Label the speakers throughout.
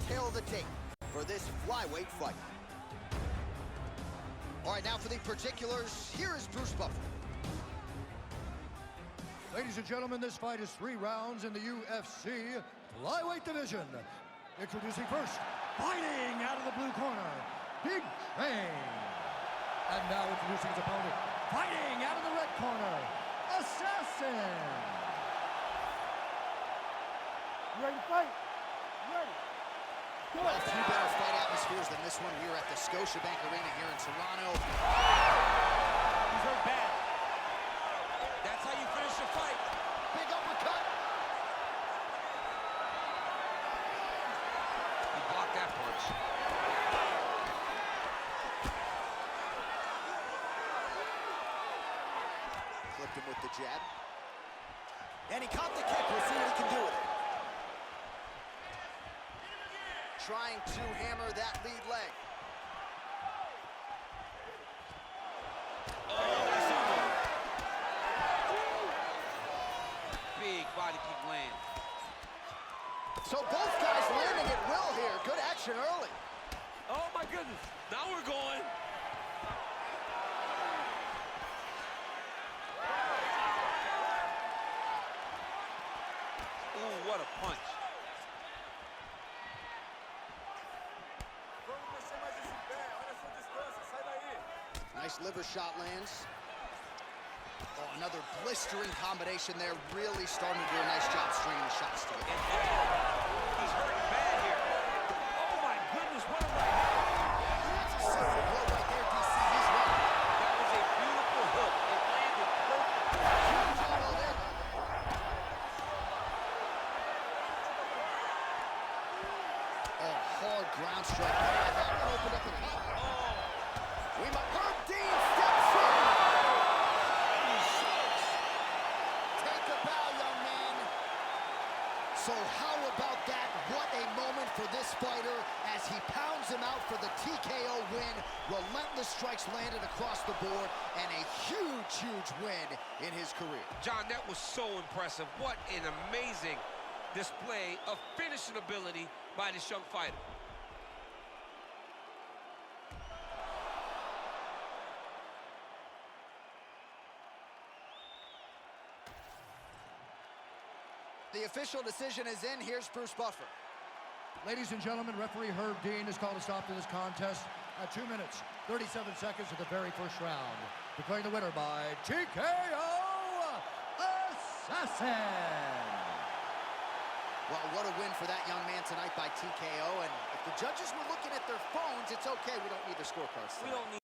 Speaker 1: tale of the tape for this flyweight fight. All right, now for the particulars, here is Bruce Buffer.
Speaker 2: Ladies and gentlemen, this fight is 3 rounds in the UFC flyweight division. Introducing first, fighting out of the blue corner, Big Train. And now introducing his opponent, fighting out of the red corner, Assassin.
Speaker 3: You ready to fight? You ready? Go
Speaker 1: Well, a few better fight atmospheres than this one here at the Scotiabank Arena here in Toronto.
Speaker 4: He's hurt bad. That's how you finish a fight.
Speaker 1: Big uppercut.
Speaker 4: He blocked that punch.
Speaker 1: Flipped him with the jab. And he caught the kick. We'll see what he can do with it. Trying to hammer that lead leg.
Speaker 4: Big body kick land.
Speaker 1: So both guys landing at will here. Good action early.
Speaker 4: Oh my goodness. Now we're going. Ooh, what a punch.
Speaker 1: Nice liver shot lands. Oh, another blistering combination there. Really starting to do a nice job stringing the shots together.
Speaker 4: He's hurting bad here. Oh my goodness, what a right hand.
Speaker 1: That's a silver blow right there, DC. He's ready.
Speaker 4: That was a beautiful hook. It landed perfect.
Speaker 1: Huge elbow there. Oh, hard ground strike. Yeah, that one opened up the cup. We might. Herb Dean steps in. Take a bow, young man. So how about that? What a moment for this fighter as he pounds him out for the TKO win. Relentless strikes landed across the board and a huge, huge win in his career.
Speaker 4: John, that was so impressive. What an amazing display of finishing ability by this young fighter.
Speaker 1: The official decision is in. Here's Bruce Buffer.
Speaker 2: Ladies and gentlemen, referee Herb Dean has called a stop to this contest at 2 minutes, 37 seconds of the very first round. Declaring the winner by TKO Assassin.
Speaker 1: Well, what a win for that young man tonight by TKO. And if the judges were looking at their phones, it's okay. We don't need their scorecards tonight.
Speaker 4: We don't need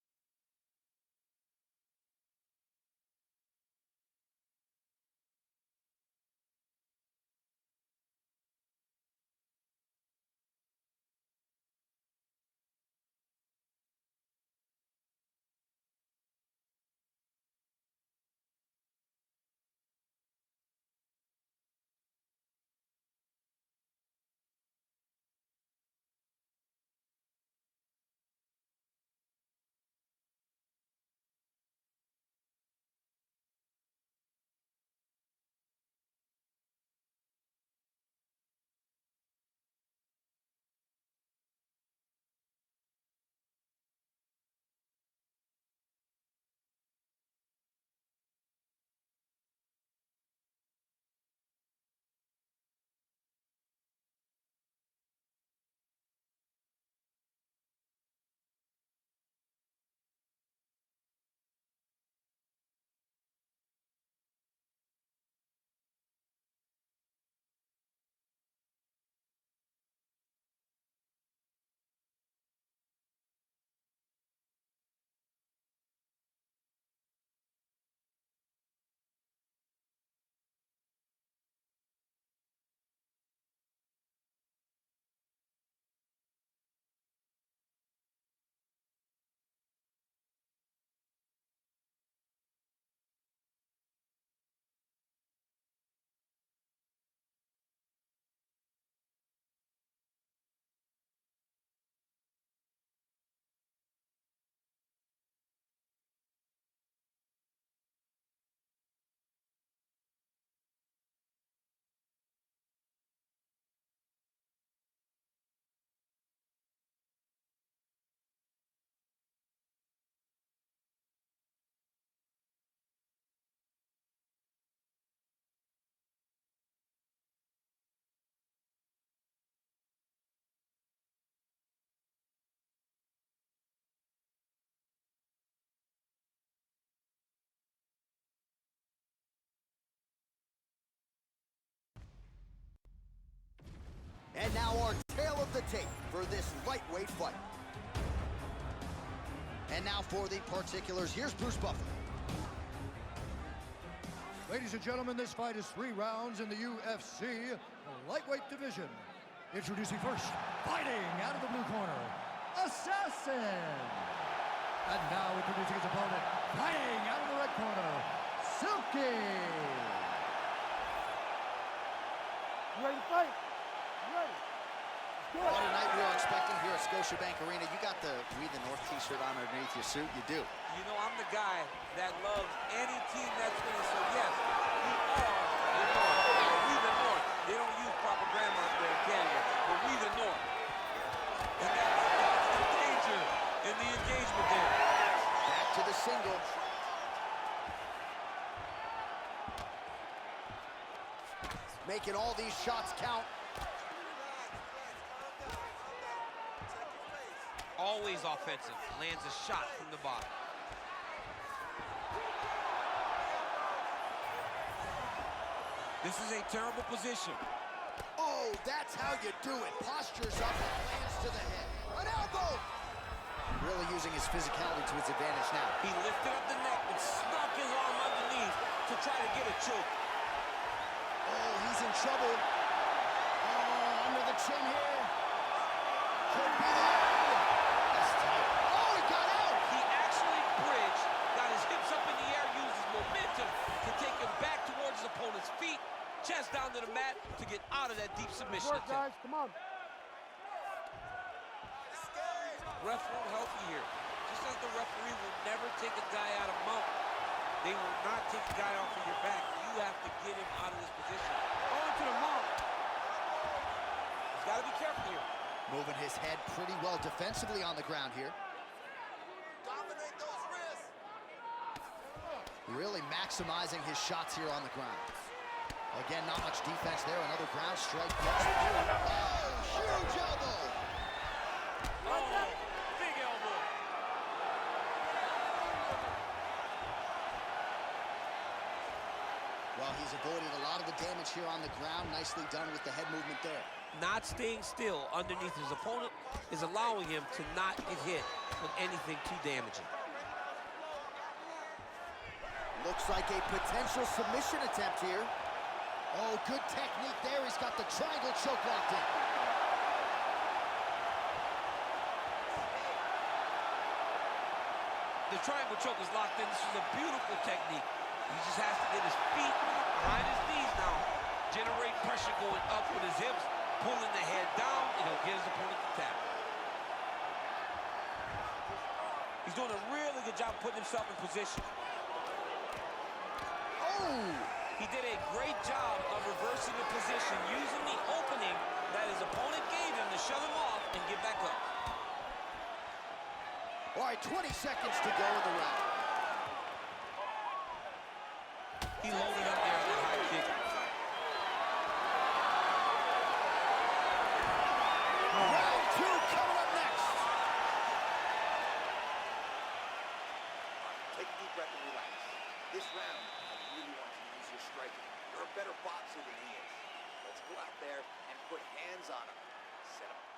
Speaker 1: And now our tale of the tape for this lightweight fight. And now for the particulars, here's Bruce Buffer.
Speaker 2: Ladies and gentlemen, this fight is 3 rounds in the UFC lightweight division. Introducing first, fighting out of the blue corner, Assassin. And now introducing his opponent, fighting out of the red corner, Silky.
Speaker 3: You ready to fight? You ready? Let's do it.
Speaker 1: What a night we are expecting here at Scotiabank Arena. You got the We the North t-shirt on underneath your suit. You do.
Speaker 4: You know, I'm the guy that loves any team that's winning. So, yes, we are the North. We the North. They don't use proper grammar up there in Canada, but we the North. And that's the danger in the engagement there.
Speaker 1: Back to the single. Making all these shots count.
Speaker 4: Always offensive. Lands a shot from the bottom. This is a terrible position.
Speaker 1: Oh, that's how you do it. Postures up and lands to the head. An elbow! Really using his physicality to his advantage now.
Speaker 4: He lifted up the neck and snuck his arm underneath to try to get a choke.
Speaker 1: Oh, he's in trouble. Oh, under the chin here. Could be the end. That's tight. Oh, he got out!
Speaker 4: He actually bridged, got his hips up in the air, used his momentum to take him back towards his opponent's feet, chest down to the mat to get out of that deep submission
Speaker 3: Work, guys.
Speaker 4: attempt.
Speaker 3: Come on.
Speaker 4: Ref won't help you here. Just as the referee will never take a guy out of mount, they will not take a guy off of your back. You have to get him out of this position. On to the mount. He's got to be careful here.
Speaker 1: Moving his head pretty well defensively on the ground here.
Speaker 5: Dominate those wrists.
Speaker 1: Really maximizing his shots here on the ground. Again, not much defense there. Another ground strike. Oh, huge elbow!
Speaker 4: Oh, big elbow.
Speaker 1: Well, he's avoided a lot of the damage here on the ground. Nicely done with the head movement there.
Speaker 4: Not staying still underneath his opponent is allowing him to not get hit with anything too damaging.
Speaker 1: Looks like a potential submission attempt here. Oh, good technique there. He's got the triangle choke locked in.
Speaker 4: The triangle choke is locked in. This is a beautiful technique. He just has to get his feet behind his knees now. Generate pressure going up with his hips, pulling the head down, and he'll get his opponent to tap. He's doing a really good job putting himself in position.
Speaker 1: Oh!
Speaker 4: He did a great job of reversing the position, using the opening that his opponent gave him to shut him off and get back up.
Speaker 1: All right, 20 seconds to go in the round.
Speaker 4: He loaded up there on that high kick.
Speaker 1: Round 2 coming up next.
Speaker 5: Take a deep breath and relax. This round, I really want you to use your striking. You're a better boxer than he is. Let's go out there and put hands on him. Set him up.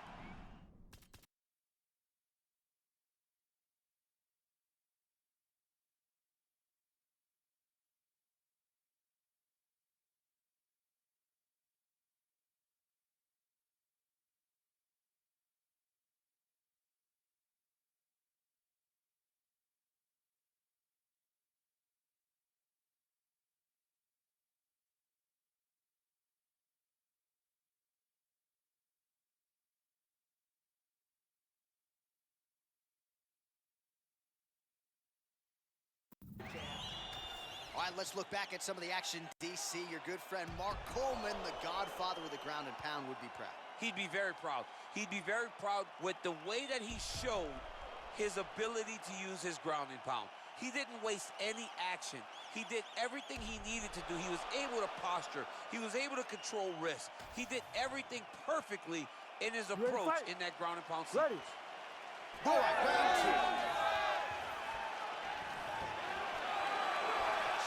Speaker 1: All right, let's look back at some of the action. DC, your good friend Mark Coleman, the godfather of the ground and pound, would be proud.
Speaker 4: He'd be very proud. He'd be very proud with the way that he showed his ability to use his ground and pound. He didn't waste any action. He did everything he needed to do. He was able to posture. He was able to control wrist. He did everything perfectly in his approach in that ground and pound sequence.
Speaker 3: Ready.
Speaker 1: All right, round 2.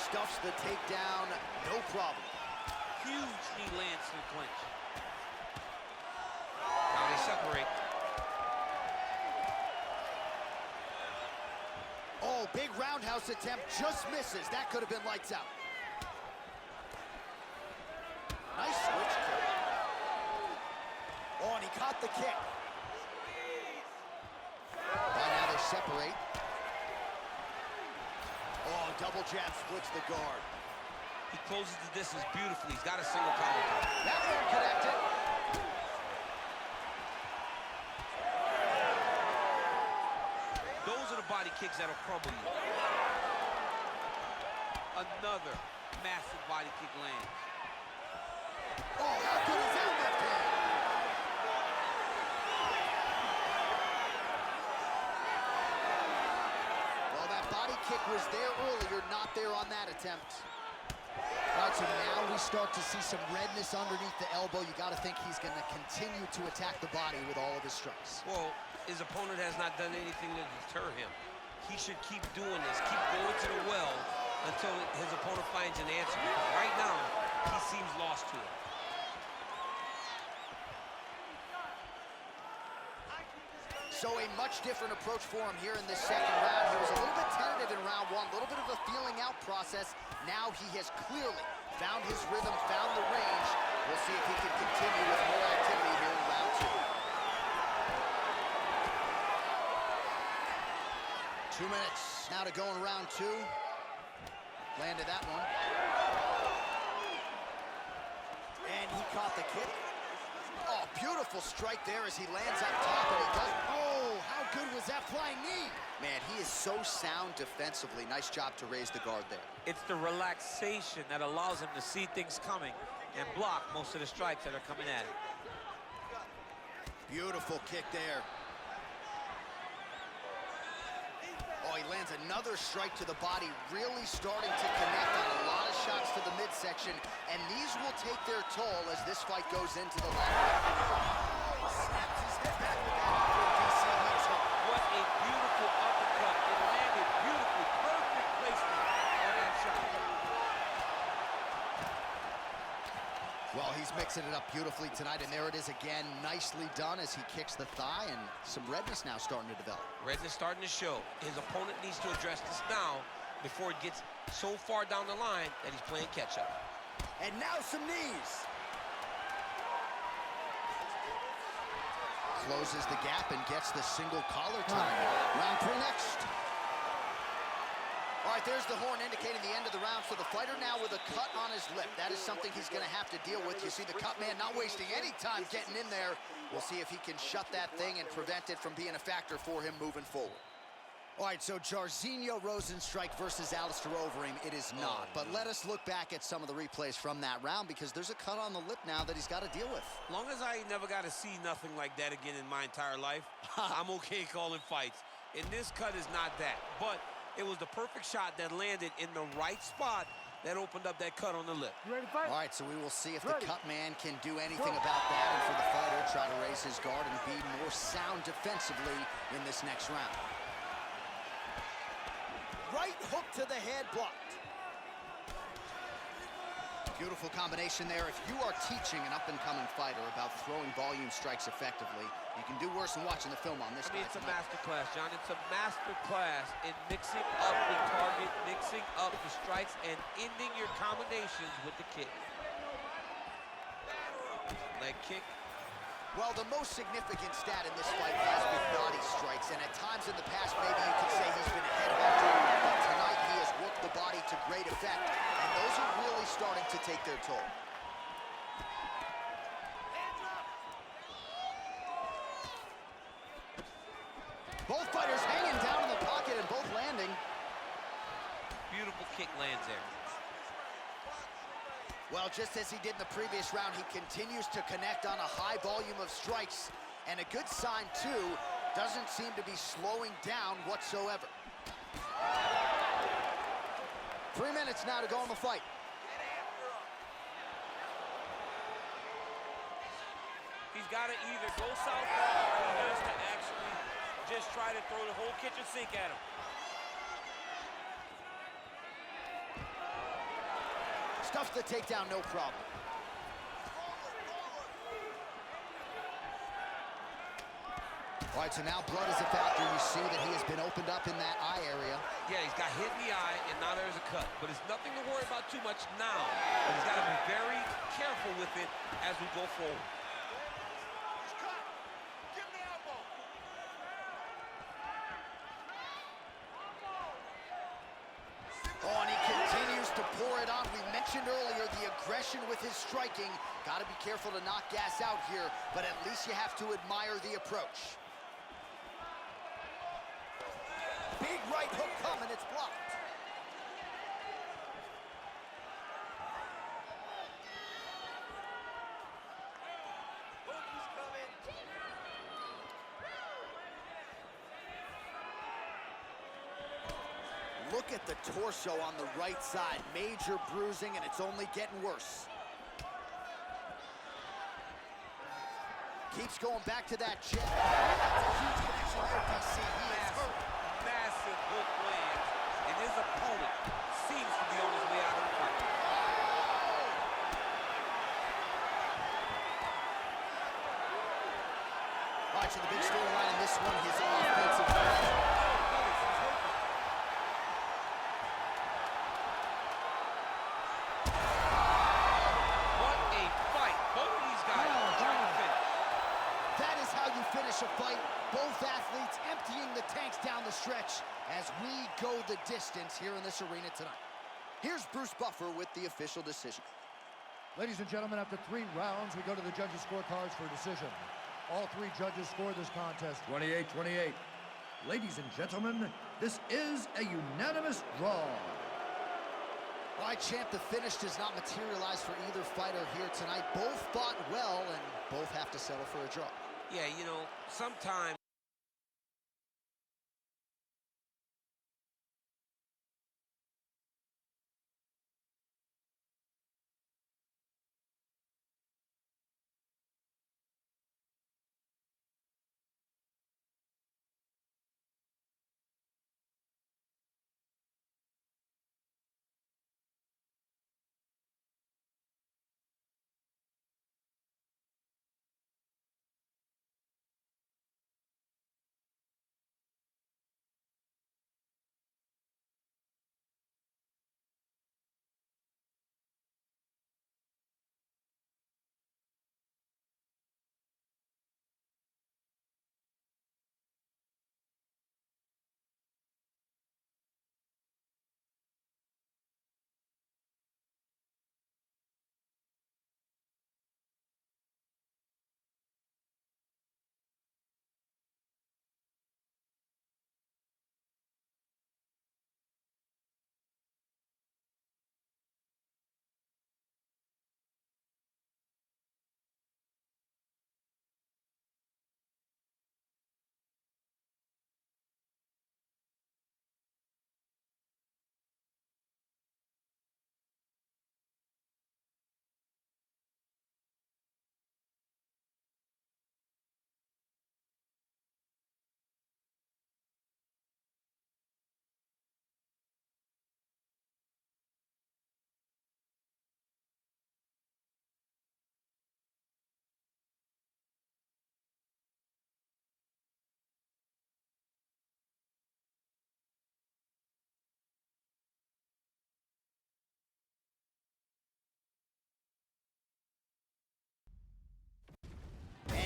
Speaker 1: Stuffs the takedown, no problem.
Speaker 4: Huge knee lands to the clinch.
Speaker 6: separate.
Speaker 1: Oh, big roundhouse attempt, just misses. That could have been lights out. Nice switch kick. Oh, and he caught the kick. By now they separate. Oh, double jab splits the guard.
Speaker 6: He closes the distance beautifully. He's got a single collar.
Speaker 1: That one connected.
Speaker 6: Those are the body kicks that'll crumble you. Another massive body kick lands.
Speaker 1: Oh, how good is that left hand? Well, that body kick was there earlier, not there on that attempt. All right, so now we start to see some redness underneath the elbow. You got to think he's going to continue to attack the body with all of his strikes.
Speaker 6: Well, his opponent has not done anything to deter him. He should keep doing this, keep going to the well until his opponent finds an answer. Right now, he seems lost to it.
Speaker 1: So a much different approach for him here in this second round. He was a little bit tentative in round one, a little bit of a feeling out process. Now he has clearly found his rhythm, found the range. We'll see if he can continue with more activity here in round two. 2 minutes now to go in round two. Landed that one. And he caught the kick. Oh, beautiful strike there as he lands up top, and he does. Oh, how good was that flying knee? Man, he is so sound defensively. Nice job to raise the guard there.
Speaker 6: It's the relaxation that allows him to see things coming and block most of the strikes that are coming at him.
Speaker 1: Beautiful kick there. Oh, he lands another strike to the body, really starting to connect on a lot of shots to the midsection, and these will take their toll as this fight goes into the last round. Oh, snaps his head back with that before DC hits him.
Speaker 6: What a beautiful uppercut. It landed beautifully. Perfect placement on that shot.
Speaker 1: Well, he's mixing it up beautifully tonight, and there it is again. Nicely done as he kicks the thigh, and some redness now starting to develop.
Speaker 6: Redness starting to show. His opponent needs to address this now before it gets so far down the line that he's playing catch-up.
Speaker 1: And now some knees. Closes the gap and gets the single collar time. Round three next. All right, there's the horn indicating the end of the round. So the fighter now with a cut on his lip. That is something he's going to have to deal with. You see the cut man not wasting any time getting in there. We'll see if he can shut that thing and prevent it from being a factor for him moving forward. All right, so Jairzinho Rozenstruik versus Alistair Overeem. It is not. But let us look back at some of the replays from that round, because there's a cut on the lip now that he's got to deal with.
Speaker 6: As long as I never got to see nothing like that again in my entire life, I'm okay calling fights. And this cut is not that. But it was the perfect shot that landed in the right spot that opened up that cut on the lip.
Speaker 3: You ready to fight?
Speaker 1: All right, so we will see if the cut man can do anything about that, and for the fighter, try to raise his guard and be more sound defensively in this next round. Right hook to the head, blocked. Beautiful combination there. If you are teaching an up-and-coming fighter about throwing volume strikes effectively, you can do worse than watching the film on this guy
Speaker 6: It's a
Speaker 1: tonight.
Speaker 6: master class, John. It's a master class in mixing up the target, mixing up the strikes, and ending your combinations with the kick. Leg kick.
Speaker 1: Well, the most significant stat in this fight has been body strikes, and at times in the past, maybe you could say he's been a headhunter, but tonight he has worked the body to great effect, and those are really starting to take their toll. Both fighters hanging down in the pocket and both landing.
Speaker 6: Beautiful kick lands there.
Speaker 1: Well, just as he did in the previous round, he continues to connect on a high volume of strikes. And a good sign, too, doesn't seem to be slowing down whatsoever. 3 minutes now to go in the fight.
Speaker 6: He's got to either go southpaw or he has to actually just try to throw the whole kitchen sink at him.
Speaker 1: Stuffs the takedown, no problem. All right, so now blood is a factor. You see that he has been opened up in that eye area.
Speaker 6: Yeah, he's got hit in the eye, and now there's a cut. But it's nothing to worry about too much now. But he's got to be very careful with it as we go forward.
Speaker 1: Oh, and he continues to pour it on. We mentioned earlier the aggression with his striking. Got to be careful to not gas out here, but at least you have to admire the approach. Big right hook coming, it's blocked. Look at the torso on the right side. Major bruising, and it's only getting worse. Keeps going back to that jab. That's a huge connection there, DC. He is hurt.
Speaker 6: Massive hook lands, and his opponent seems to be on his way out of the fight.
Speaker 1: All right, so the big storyline in this one, his offensive play. Finish a fight, both athletes emptying the tanks down the stretch as we go the distance here in this arena tonight. Here's Bruce Buffer with the official decision.
Speaker 2: Ladies and gentlemen, after 3 rounds, we go to the judges' scorecards for a decision. All 3 judges scored this contest 28-28. Ladies and gentlemen, this is a unanimous draw.
Speaker 1: All right, champ, the finish does not materialize for either fighter here tonight. Both fought well, and both have to settle for a draw.
Speaker 6: Yeah, you know, sometimes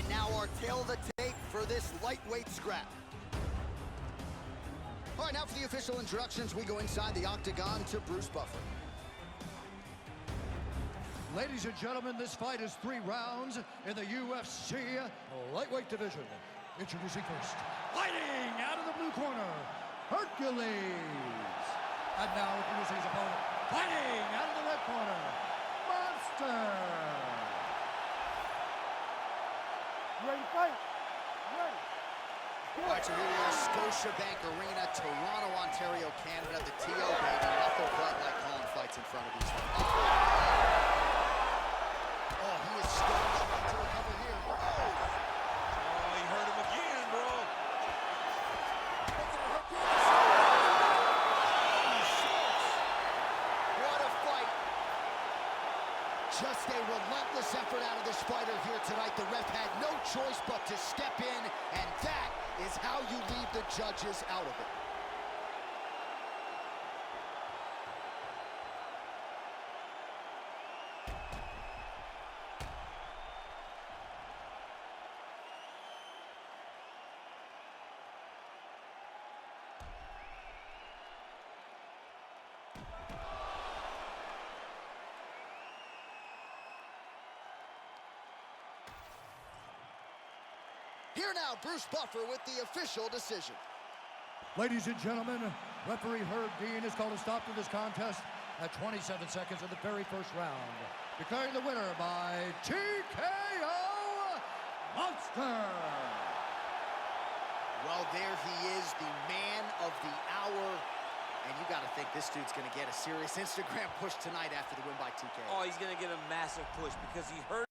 Speaker 1: And now our tail of the tape for this lightweight scrap. All right, now for the official introductions, we go inside the octagon to Bruce Buffer.
Speaker 2: Ladies and gentlemen, this fight is 3 rounds in the UFC lightweight division. Introducing first, fighting out of the blue corner, Hercules. And now introducing his opponent, fighting out of the red corner, Monster.
Speaker 3: You ready to fight? You ready?
Speaker 1: All right, so here we are, Scotiabank Arena, Toronto, Ontario, Canada, the TO, baby. Nothing but like calling fights in front of these fights. Oh, he is still trying to recover here.
Speaker 6: oh, he hurt him again, bro.
Speaker 1: What a fight. Just a relentless effort out of this fighter here tonight. The ref had no choice but to step in, and that is how you leave the judges out of it. Here now, Bruce Buffer with the official decision.
Speaker 2: Ladies and gentlemen, referee Herb Dean has called a stop to this contest at 27 seconds of the very first round, declaring the winner by TKO Monster.
Speaker 1: Well, there he is, the man of the hour. And you got to think this dude's going to get a serious Instagram push tonight after the win by TKO.
Speaker 4: Oh, he's going to get a massive push because he hurt.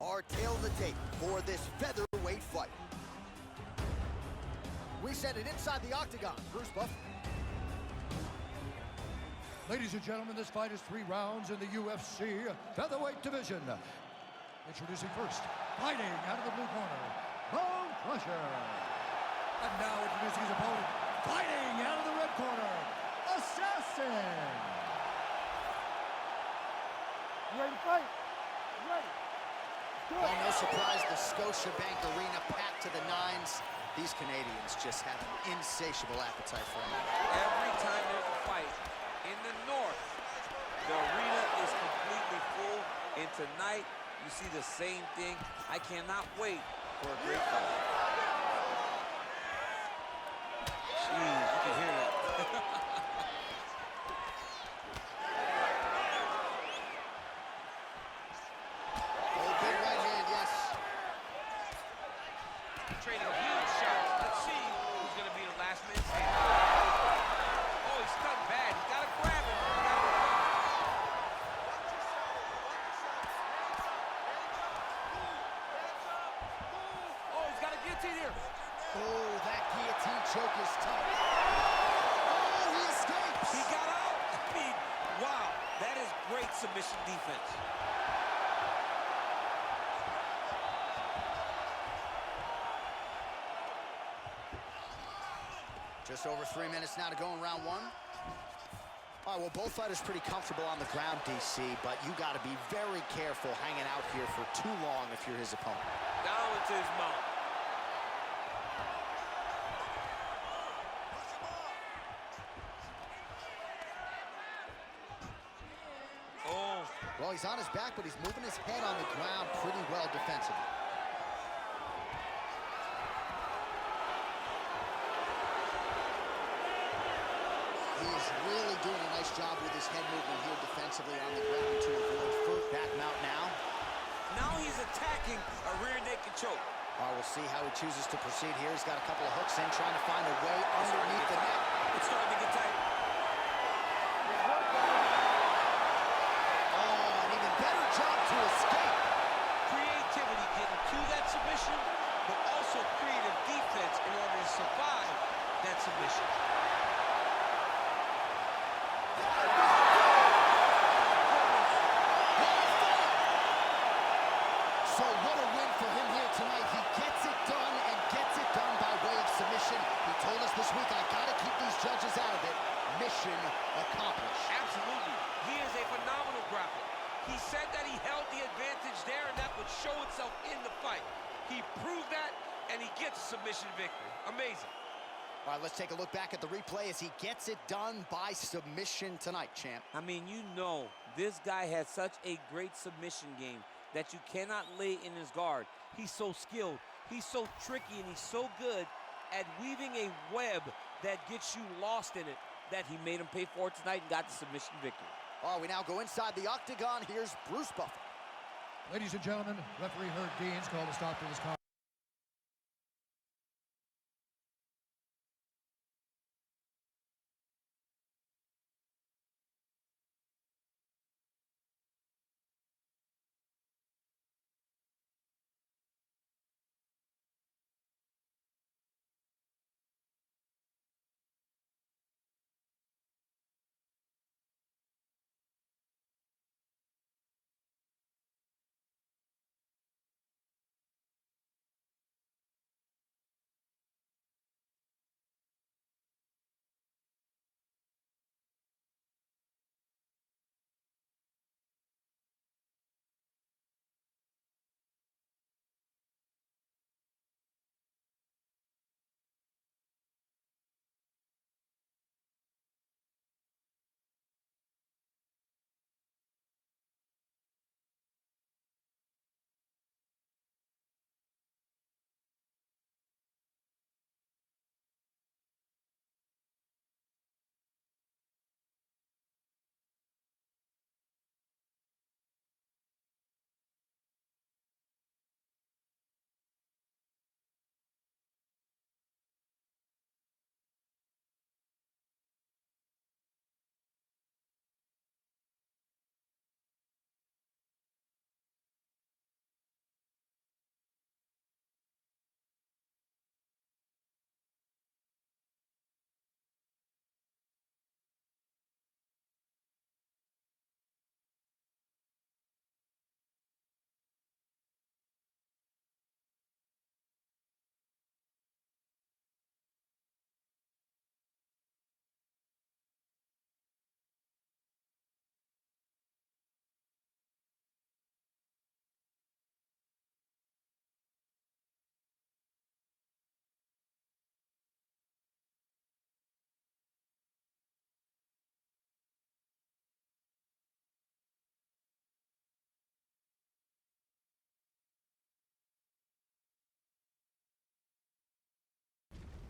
Speaker 1: Our tail of the tape for this featherweight fight. We send it inside the octagon. Bruce Buffer.
Speaker 2: Ladies and gentlemen, this fight is 3 rounds in the UFC featherweight division. Introducing first, fighting out of the blue corner, Bone Crusher. And now introducing his opponent, fighting out of the red corner, Assassin.
Speaker 3: You ready to fight? You ready?
Speaker 1: Well, no surprise, the Scotiabank Arena packed to the nines. These Canadians just have an insatiable appetite for it.
Speaker 4: Every time there's a fight in the north, the arena is completely full. And tonight, you see the same thing. I cannot wait for a great fight. Jeez, you can hear that.
Speaker 1: Oh, big right hand, yes.
Speaker 4: Trading huge shots. Let's see who's going to be the last man standing. Oh, he's stuck bad. He's got to grab him. Oh, he's got a guillotine.
Speaker 6: here.
Speaker 1: Oh, that guillotine choke is tough. Oh, he escapes.
Speaker 6: He got out. I mean, wow. That is great submission defense.
Speaker 1: Just over 3 minutes now to go in round one. All right, well, both fighters pretty comfortable on the ground, DC, but you got to be very careful hanging out here for too long if you're his opponent.
Speaker 6: Now into his mouth. Oh.
Speaker 1: Well, he's on his back, but he's moving his head on the ground pretty well defensively. He is really doing a nice job with his head movement here defensively on the ground to avoid foot. Back him out now.
Speaker 6: Now he's attacking a rear naked choke.
Speaker 1: All right, we'll see how he chooses to proceed here. He's got a couple of hooks in, trying to find a way underneath the neck.
Speaker 6: It's starting to get tight.
Speaker 1: Oh, an even better job to escape.
Speaker 6: Creativity getting to that submission, but also creative defense in order to survive that submission.
Speaker 1: So what a win for him here tonight. He gets it done and gets it done by way of submission. He told us this week, I gotta keep these judges out of it. Mission accomplished.
Speaker 6: Absolutely. He is a phenomenal grappler. He said that he held the advantage there and that would show itself in the fight. He proved that and he gets a submission victory. Amazing.
Speaker 1: All right, let's take a look back at the replay as he gets it done by submission tonight, champ.
Speaker 4: I mean, you know, this guy has such a great submission game that you cannot lay in his guard. He's so skilled, he's so tricky, and he's so good at weaving a web that gets you lost in it that he made him pay for it tonight and got the submission victory.
Speaker 1: Oh, we now go inside the octagon. Here's Bruce Buffer.
Speaker 2: Ladies and gentlemen, referee Herb Deans called a stop to this contest.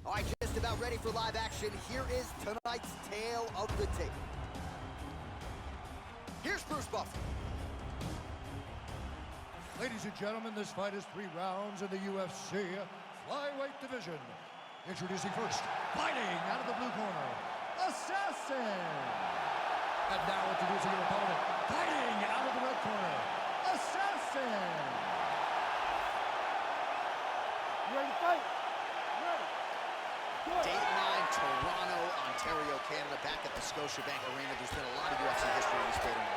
Speaker 1: All right, just about ready for live action. Here is tonight's tale of the tape. Here's Bruce Buffer.
Speaker 2: Ladies and gentlemen, this fight is 3 rounds in the UFC flyweight division. Introducing first, fighting out of the blue corner, Assassin. And now introducing your opponent, fighting out of the red corner, Assassin.
Speaker 3: You ready to fight? You ready? Good.
Speaker 1: Dateline, Toronto, Ontario, Canada, back at the Scotiabank Arena. There's been a lot of UFC history in this stadium.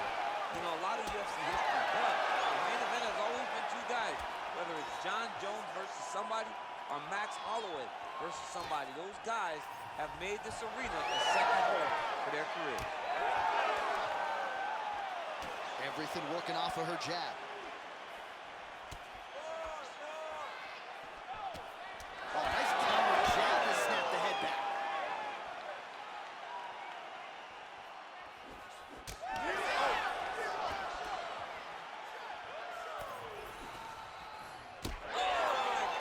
Speaker 4: You know, a lot of UFC history, but the main event has always been two guys, whether it's John Jones versus somebody or Max Holloway versus somebody. Those guys have made this arena a second home for their career.
Speaker 1: Everything working off of her jab. Oh, nice counter jab to snap the head back.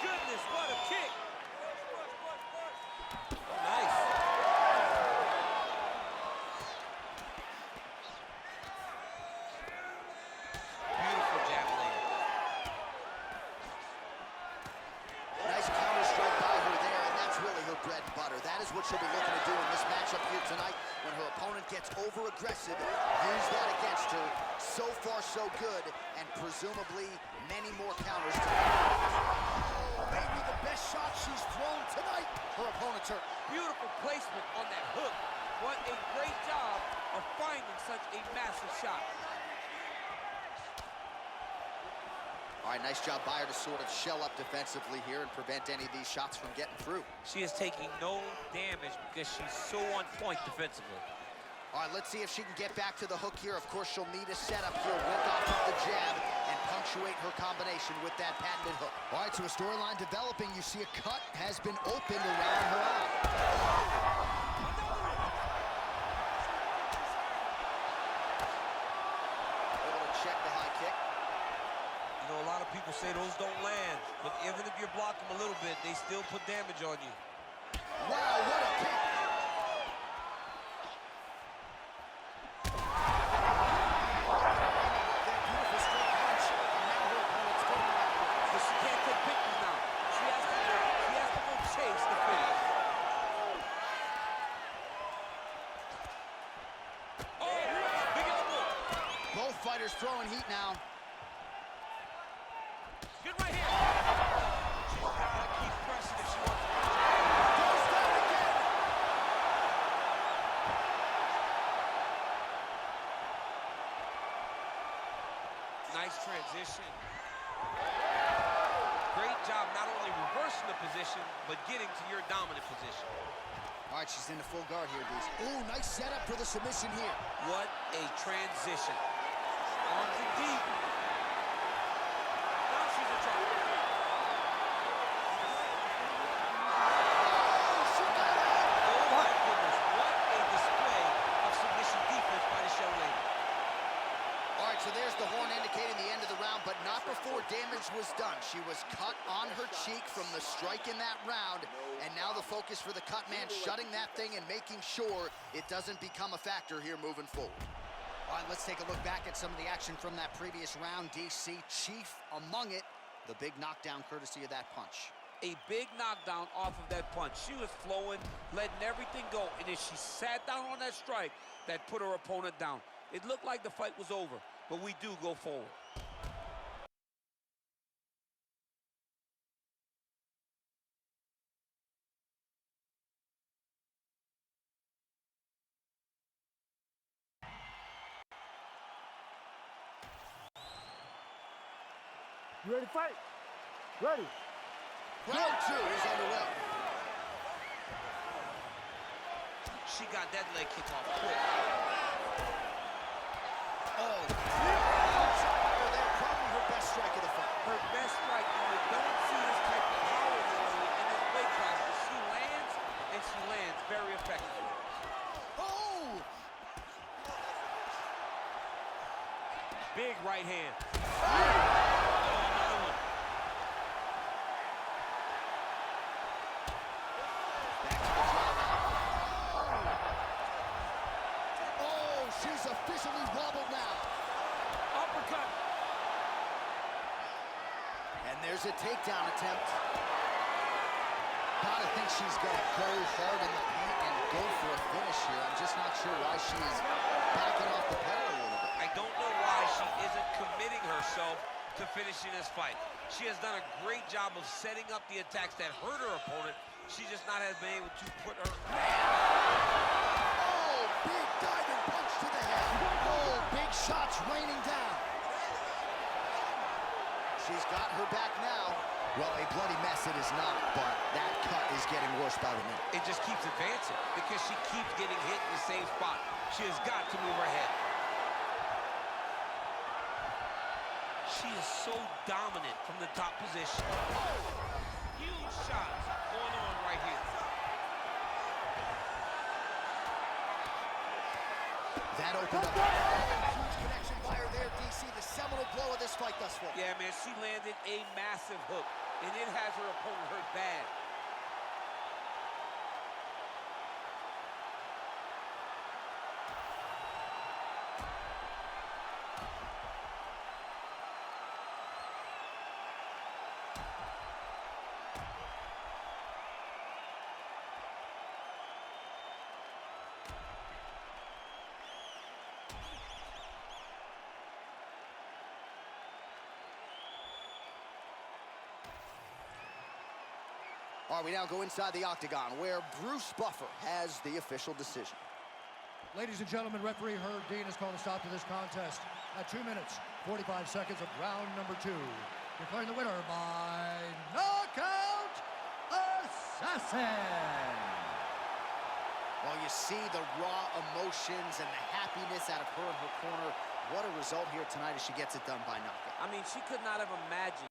Speaker 4: Goodness, what a kick! Nice. Beautiful jab land.
Speaker 1: Nice counter strike by her there, and that's really her bread and butter. That is what she'll be looking to do in this matchup here tonight. When her opponent gets over-aggressive, use that against her. So far, so good, and presumably many more counters to come. Maybe the best shot she's thrown tonight. Her opponent's hurt.
Speaker 4: Beautiful placement on that hook. What a great job of finding such a massive shot.
Speaker 1: All right, nice job by her to sort of shell up defensively here and prevent any of these shots from getting through.
Speaker 4: She is taking no damage because she's so on point defensively.
Speaker 1: All right, let's see if she can get back to the hook here. Of course, she'll need a setup here, work off of the jab, and punctuate her combination with that patented hook. All right, so a storyline developing. You see a cut has been opened around her eye. Able to check the high kick.
Speaker 4: You know, a lot of people say those don't land, but even if you block them a little bit, they still put damage on you.
Speaker 1: Wow, what a kick.
Speaker 4: But she can't take pictures now. She has to go chase the finish. Oh, big elbow.
Speaker 1: Both fighters throwing heat now.
Speaker 4: Good right here. She's gotta keep pressing if she wants to.
Speaker 1: Goes down again.
Speaker 4: Nice transition. Great job not only reversing the position, but getting to your dominant position.
Speaker 1: All right, she's into full guard here, Deuce. Oh, nice setup for the submission here.
Speaker 4: What a transition. Arms in deep. Now she's in trouble. Oh my goodness, what a display of submission defense by this young lady.
Speaker 1: All right, so there's the horn indicating the end of the round, but not before damage was done. She was cut on her cheek from the strike in that round, and now the focus for the cut man, shutting that thing and making sure it doesn't become a factor here moving forward. All right, let's take a look back at some of the action from that previous round. DC, chief among it, the big knockdown courtesy of that punch.
Speaker 4: A big knockdown off of that punch. She was flowing, letting everything go, and as she sat down on that strike, that put her opponent down. It looked like the fight was over, but we do go forward.
Speaker 3: You ready to fight? Ready.
Speaker 1: Round two is underway.
Speaker 4: She got that leg kick off quick.
Speaker 1: Oh, there, probably her best strike of the fight.
Speaker 4: Her best strike, and we don't see this type of power normally in this weight class, but she lands, and she lands very effectively.
Speaker 1: Oh!
Speaker 4: Big right hand. Another one.
Speaker 1: Oh, she's officially wobbled now.
Speaker 4: Uppercut.
Speaker 1: And there's a takedown attempt. Gotta think she's gonna go hard in the paint and go for a finish here. I'm just not sure why she's backing off the pedal a little bit.
Speaker 4: I don't know why she isn't committing herself
Speaker 6: to finishing this fight. She has done a great job of setting up the attacks that hurt her opponent. She just not has been able to put her...
Speaker 1: Oh, big diving punch to the head. Oh, big shots raining down. She's got her back now. Well, a bloody mess it is not, but that cut is getting worse by the minute.
Speaker 6: It just keeps advancing because she keeps getting hit in the same spot. She has got to move her head. She is so dominant from the top position. Huge shots going on right here.
Speaker 1: That opened up. Huge connection by her there, DC. The seminal blow of this fight thus far.
Speaker 6: Yeah, man, she landed a massive hook, and it has her opponent hurt bad.
Speaker 1: All right, we now go inside the octagon where Bruce Buffer has the official decision.
Speaker 2: Ladies and gentlemen, referee Herb Dean has called a stop to this contest at 2 minutes, 45 seconds of round number 2. Declaring the winner by knockout assassin.
Speaker 1: Well, you see the raw emotions and the happiness out of her in her corner. What a result here tonight as she gets it done by knockout.
Speaker 4: I mean, she could not have imagined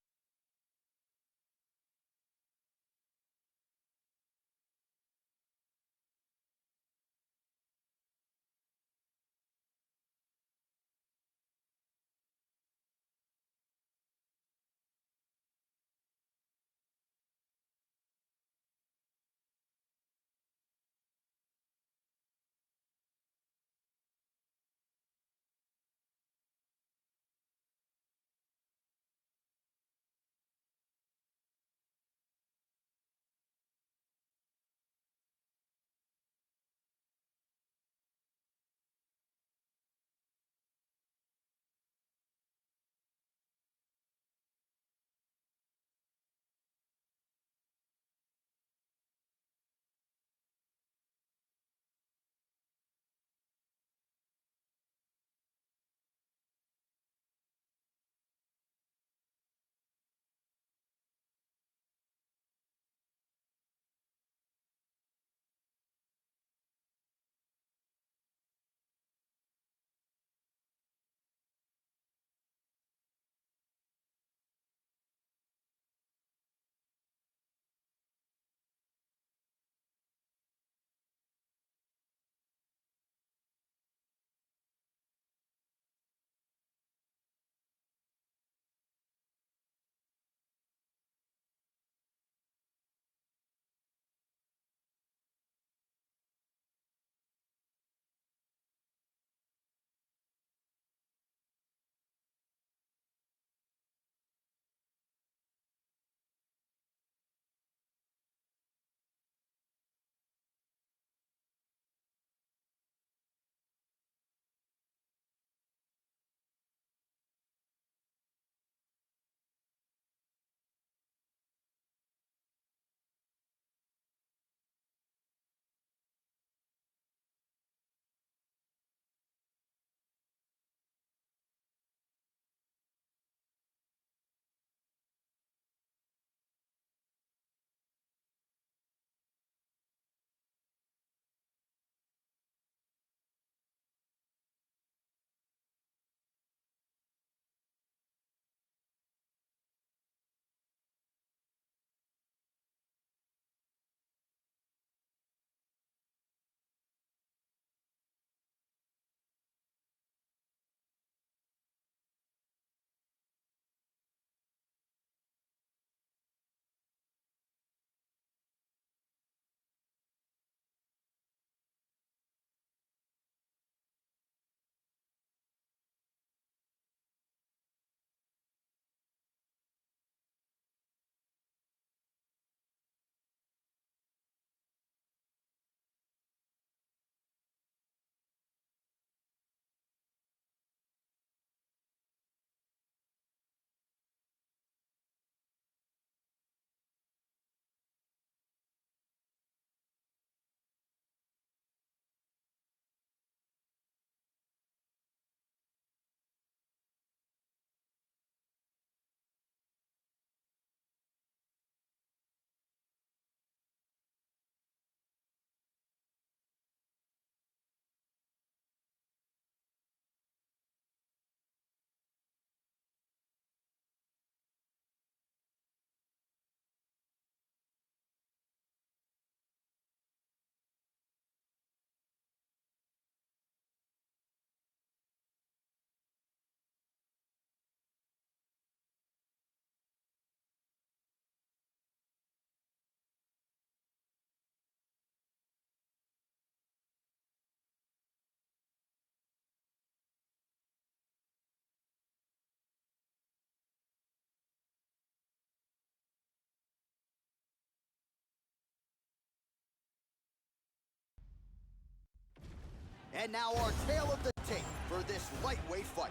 Speaker 1: And now our tale of the tape for this lightweight fight.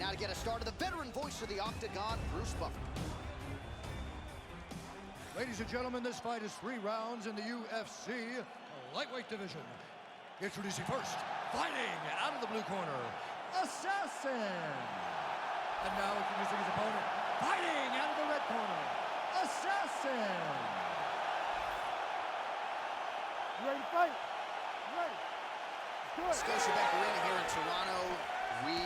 Speaker 1: Now to get us started, the veteran voice of the Octagon, Bruce Buffer.
Speaker 2: Ladies and gentlemen, this fight is 3 rounds in the UFC lightweight division. Introducing first, fighting out of the blue corner, Assassin. And now introducing his opponent, fighting out of the red corner, Assassin.
Speaker 3: You ready to fight? You ready? Let's do it.
Speaker 1: Scotiabank Arena here in Toronto. We,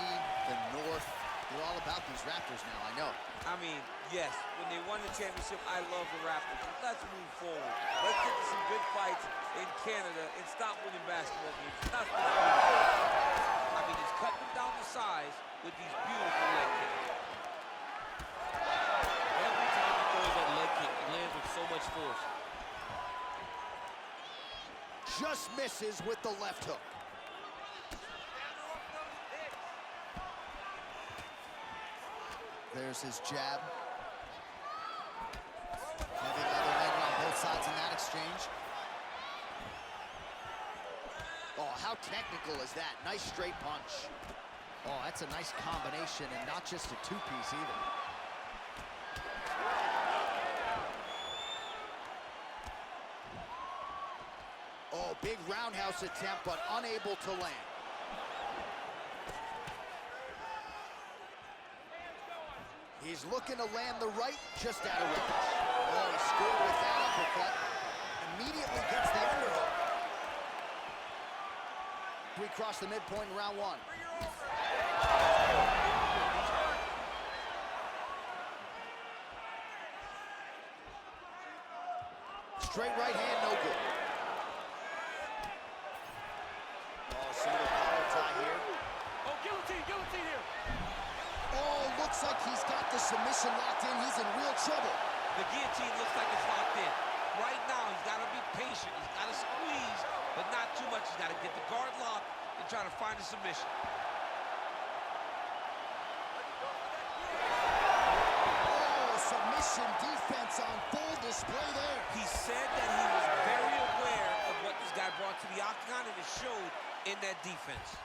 Speaker 1: the North, we're all about these Raptors now, I know.
Speaker 4: I mean, yes, when they won the championship, I love the Raptors. But let's move forward. Let's get to some good fights in Canada and stop winning basketball games. That's what I mean, he's cutting them down to size with these beautiful leg kicks.
Speaker 6: Every time he throws that leg kick, it lands with so much force.
Speaker 1: Just misses with the left hook. There's his jab. Heavy leather landing on both sides in that exchange. Oh, how technical is that? Nice straight punch. Oh, that's a nice combination, and not just a two-piece either. Oh, big roundhouse attempt, but unable to land. He's looking to land the right, just out of range. Oh, he scored with that uppercut. Immediately gets the underhook. We cross the midpoint in round 1. Straight right hand, no good. Oh, single collar tie here.
Speaker 3: Oh, guillotine here.
Speaker 1: Oh, looks like he's got the submission locked in. He's in real trouble.
Speaker 4: The guillotine looks like it's locked in. Right now, he's got to be patient. He's got to squeeze, but not too much. He's got to get the guard locked and try to find a submission.
Speaker 1: Oh, submission defense on full display there.
Speaker 4: He said that he was very aware of what this guy brought to the octagon, and it showed in that defense.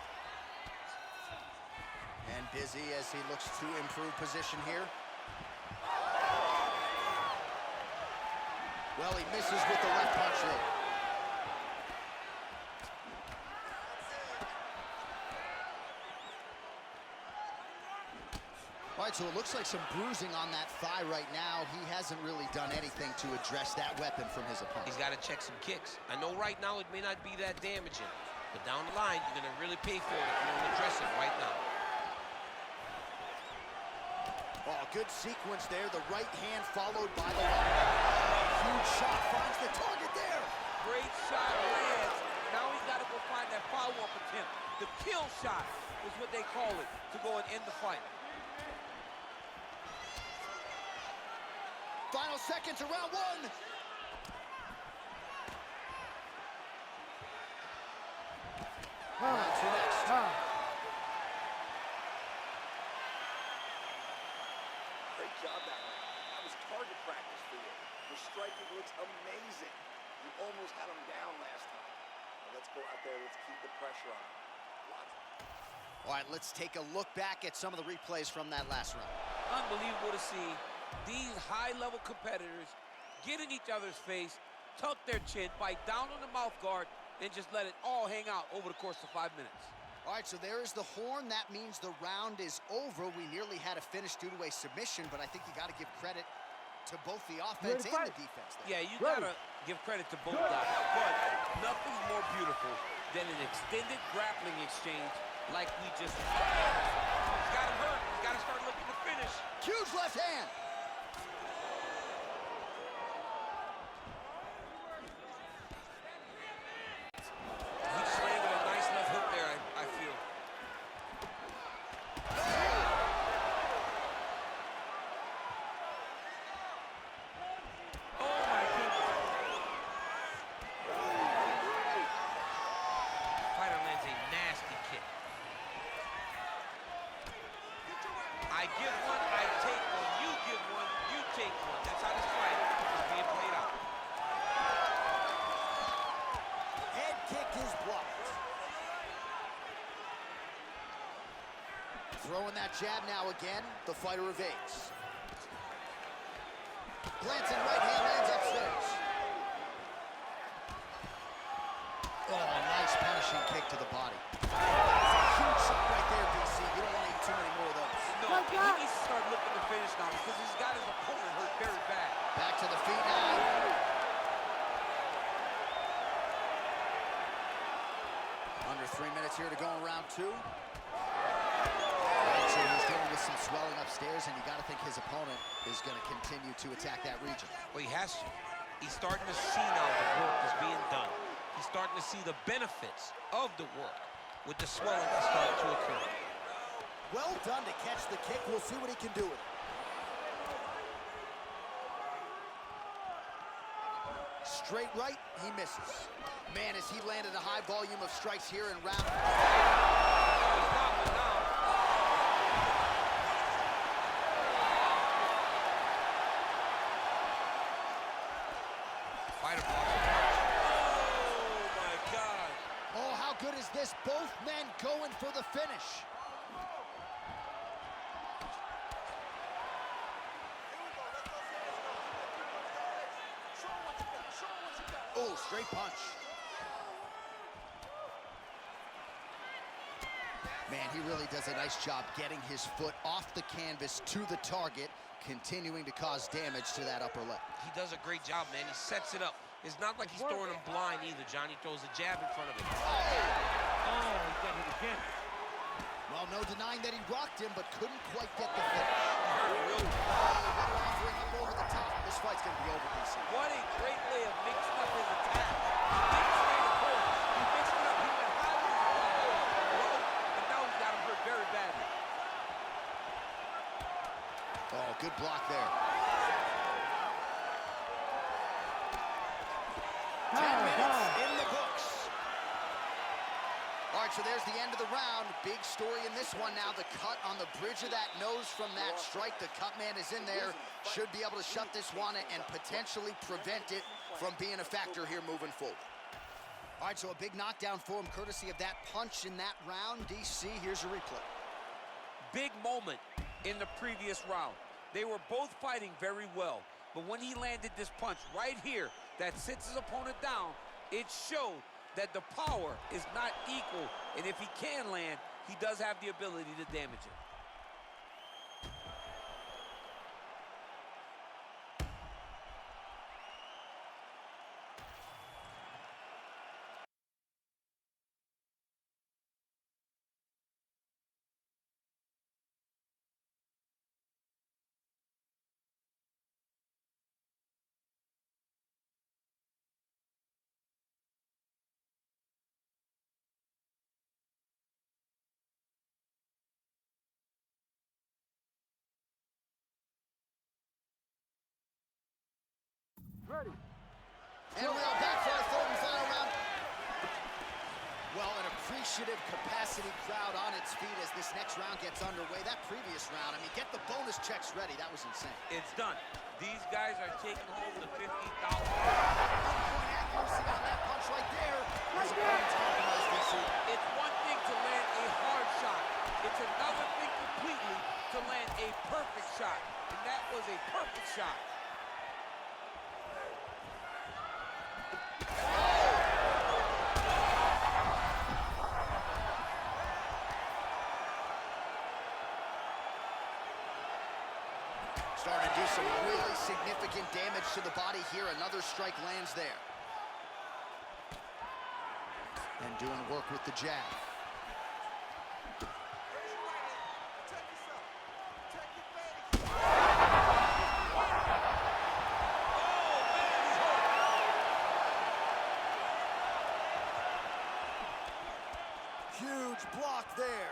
Speaker 1: And busy as he looks to improve position here. Well, he misses with the left punch there. All right, so it looks like some bruising on that thigh right now. He hasn't really done anything to address that weapon from his opponent.
Speaker 4: He's got to check some kicks. I know right now it may not be that damaging, but down the line, you're going to really pay for it if you don't address it right now.
Speaker 1: Oh, good sequence there. The right hand followed by the left. Huge shot finds the target there.
Speaker 4: Great shot lands. Now he's got to go find that follow-up attempt. The kill shot is what they call it, to go and end the fight.
Speaker 1: Final seconds of round 1. Round 2 next.
Speaker 5: Great job that round. That was target practice for you. Your striking looks amazing. You almost had him down last time. Now let's go out there. Let's keep the pressure on him.
Speaker 1: All right, let's take a look back at some of the replays from that last round.
Speaker 4: Unbelievable to see these high-level competitors get in each other's face, tuck their chin, bite down on the mouth guard, and just let it all hang out over the course of 5 minutes.
Speaker 1: All right, so there is the horn. That means the round is over. We nearly had a finish due to a submission, but I think you got to give credit to both the offense and the defense there.
Speaker 4: Yeah, you got to give credit to both guys, but nothing's more beautiful than an extended grappling exchange like we just had. He's got him hurt. He's got to start looking to finish.
Speaker 1: Huge left hand.
Speaker 4: He slammed a nice left hook there, I feel. Oh, my goodness. Fighter lands a nasty kick. I give one, I take one. You give
Speaker 1: Throwing that jab now again. The fighter evades. Glancing right hand lands upstairs. Oh, nice punishing kick to the body. That's a huge shot right there, DC. You don't want to eat too many more of those.
Speaker 6: No, he needs to start looking to finish now because he's got his opponent hurt very bad.
Speaker 1: Back to the feet now. Under 3 minutes here to go in round 2. Right, so he's dealing with some swelling upstairs, and you got to think his opponent is going to continue to attack that region.
Speaker 6: Well, he has to. He's starting to see now the work is being done. He's starting to see the benefits of the work with the swelling that's starting to occur.
Speaker 1: Well done to catch the kick. We'll see what he can do with it. Straight right, he misses. Man, has he landed a high volume of strikes here in round. Oh, how good is this? Both men going for the finish. Oh, straight punch. Man, he really does a nice job getting his foot off the canvas to the target, continuing to cause damage to that upper leg.
Speaker 6: He does a great job, man. He sets it up. It's not like he's throwing him blind either, John. He throws a jab in front of him.
Speaker 3: Oh, he got hit again.
Speaker 1: Well, no denying that he rocked him, but couldn't quite get the finish.
Speaker 6: Real.
Speaker 1: What an offering up over the top. This fight's going to be over, DC.
Speaker 6: What a great way of mixing up his attack. He didn't stay the course. He mixed it up. He went high with his low, and now he's got him hurt very badly.
Speaker 1: Oh, good block there. 10 minutes in the books. All right, so there's the end of the round. Big story in this one now. The cut on the bridge of that nose from that strike. The cut man is in there. Should be able to shut this one and potentially prevent it from being a factor here moving forward. All right, so a big knockdown for him courtesy of that punch in that round. DC, here's a replay.
Speaker 4: Big moment in the previous round. They were both fighting very well, but when he landed this punch right here that sits his opponent down, it showed that the power is not equal, and if he can land, he does have the ability to damage it.
Speaker 3: Ready.
Speaker 1: And we are back for our third and final round. Well, an appreciative capacity crowd on its feet as this next round gets underway. That previous round, I mean, get the bonus checks ready. That was insane.
Speaker 4: It's done. These guys are taking home the $50,000.
Speaker 1: One-point accuracy on that punch right there. His opponent's compromised, DC.
Speaker 4: It's one thing to land a hard shot. It's another thing completely to land a perfect shot. And that was a perfect shot.
Speaker 1: Starting to do some really significant damage to the body here. Another strike lands there. And doing work with the jab. Huge block there.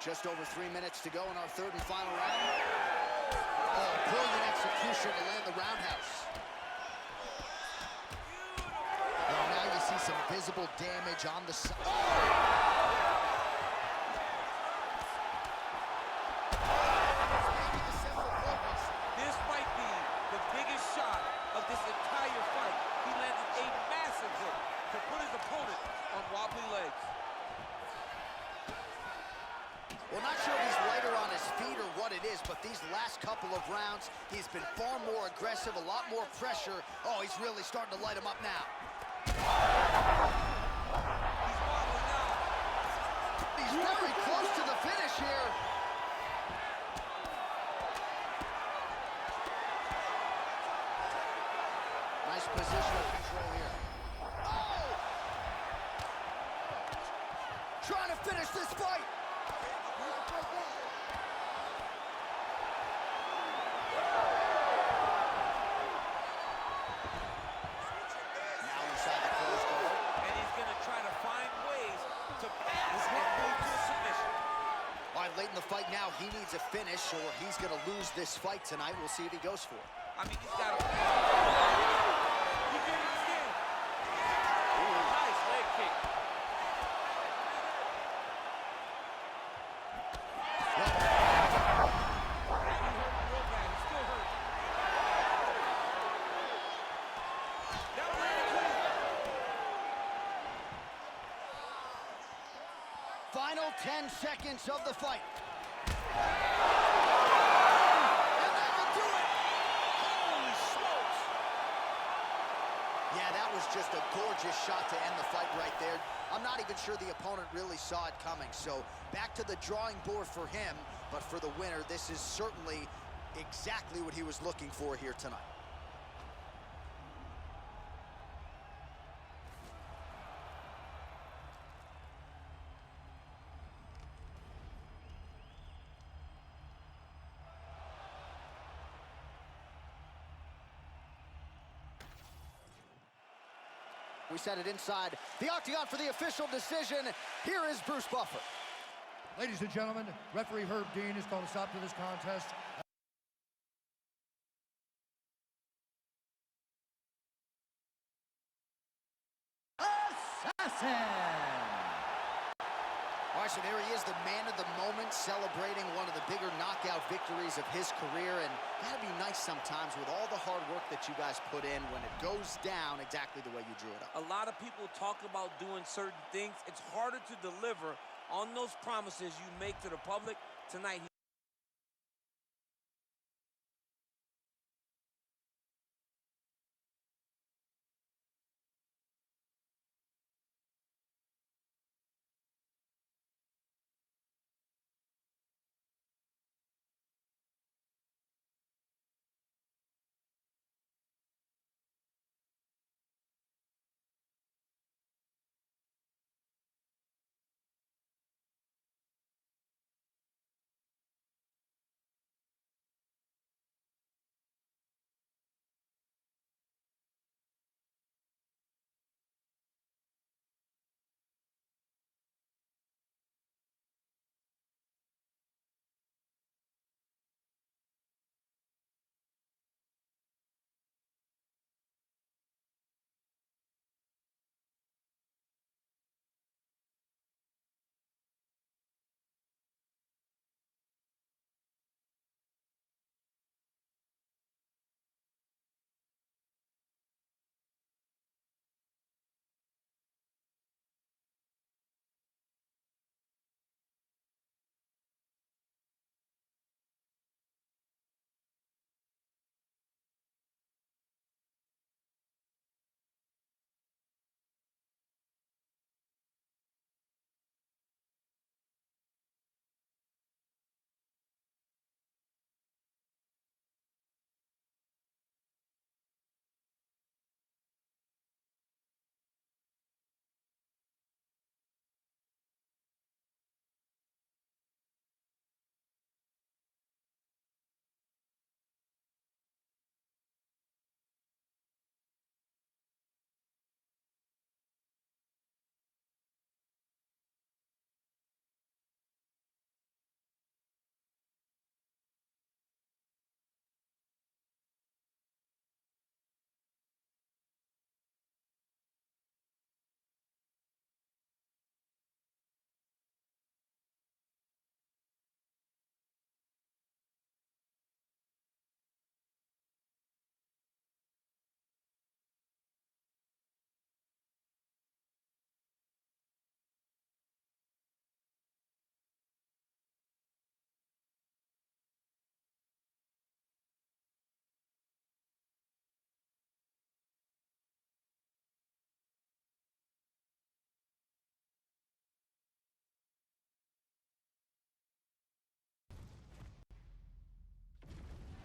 Speaker 1: Just over 3 minutes to go in our third and final round. Oh, brilliant execution to land the roundhouse. Well, now you see some visible damage on the side.
Speaker 4: This might be the biggest shot of this entire fight. He landed a massive hit to put his opponent on wobbly legs.
Speaker 1: but these last couple of rounds, he's been far more aggressive, a lot more pressure. Oh, he's really starting to light him up now. He's very close to the finish here. Nice positional control here. Oh! Trying to finish this fight. Now inside the closed door.
Speaker 4: And he's going to try to find ways to pass and move to a submission.
Speaker 1: All right, late in the fight now, he needs a finish or he's going to lose this fight tonight. We'll see if he goes for it.
Speaker 4: I mean, he's got to... He did it again. Nice leg kick.
Speaker 1: Final 10 seconds of the fight. And that will do it. Holy smokes. Yeah, that was just a gorgeous shot to end the fight right there. I'm not even sure the opponent really saw it coming. So back to the drawing board for him. But for the winner, this is certainly exactly what he was looking for here tonight. We set it inside the octagon for the official decision. Here is Bruce Buffer.
Speaker 2: Ladies and gentlemen, referee Herb Dean has called a stop to this contest. Assassin!
Speaker 1: All right, so there he is, the man of the moment, celebrating one of the bigger knockout victories of his career. And gotta be nice sometimes with all the hard work that you guys put in when it goes down exactly the way you drew it up.
Speaker 4: A lot of people talk about doing certain things. It's harder to deliver on those promises you make to the public. Tonight,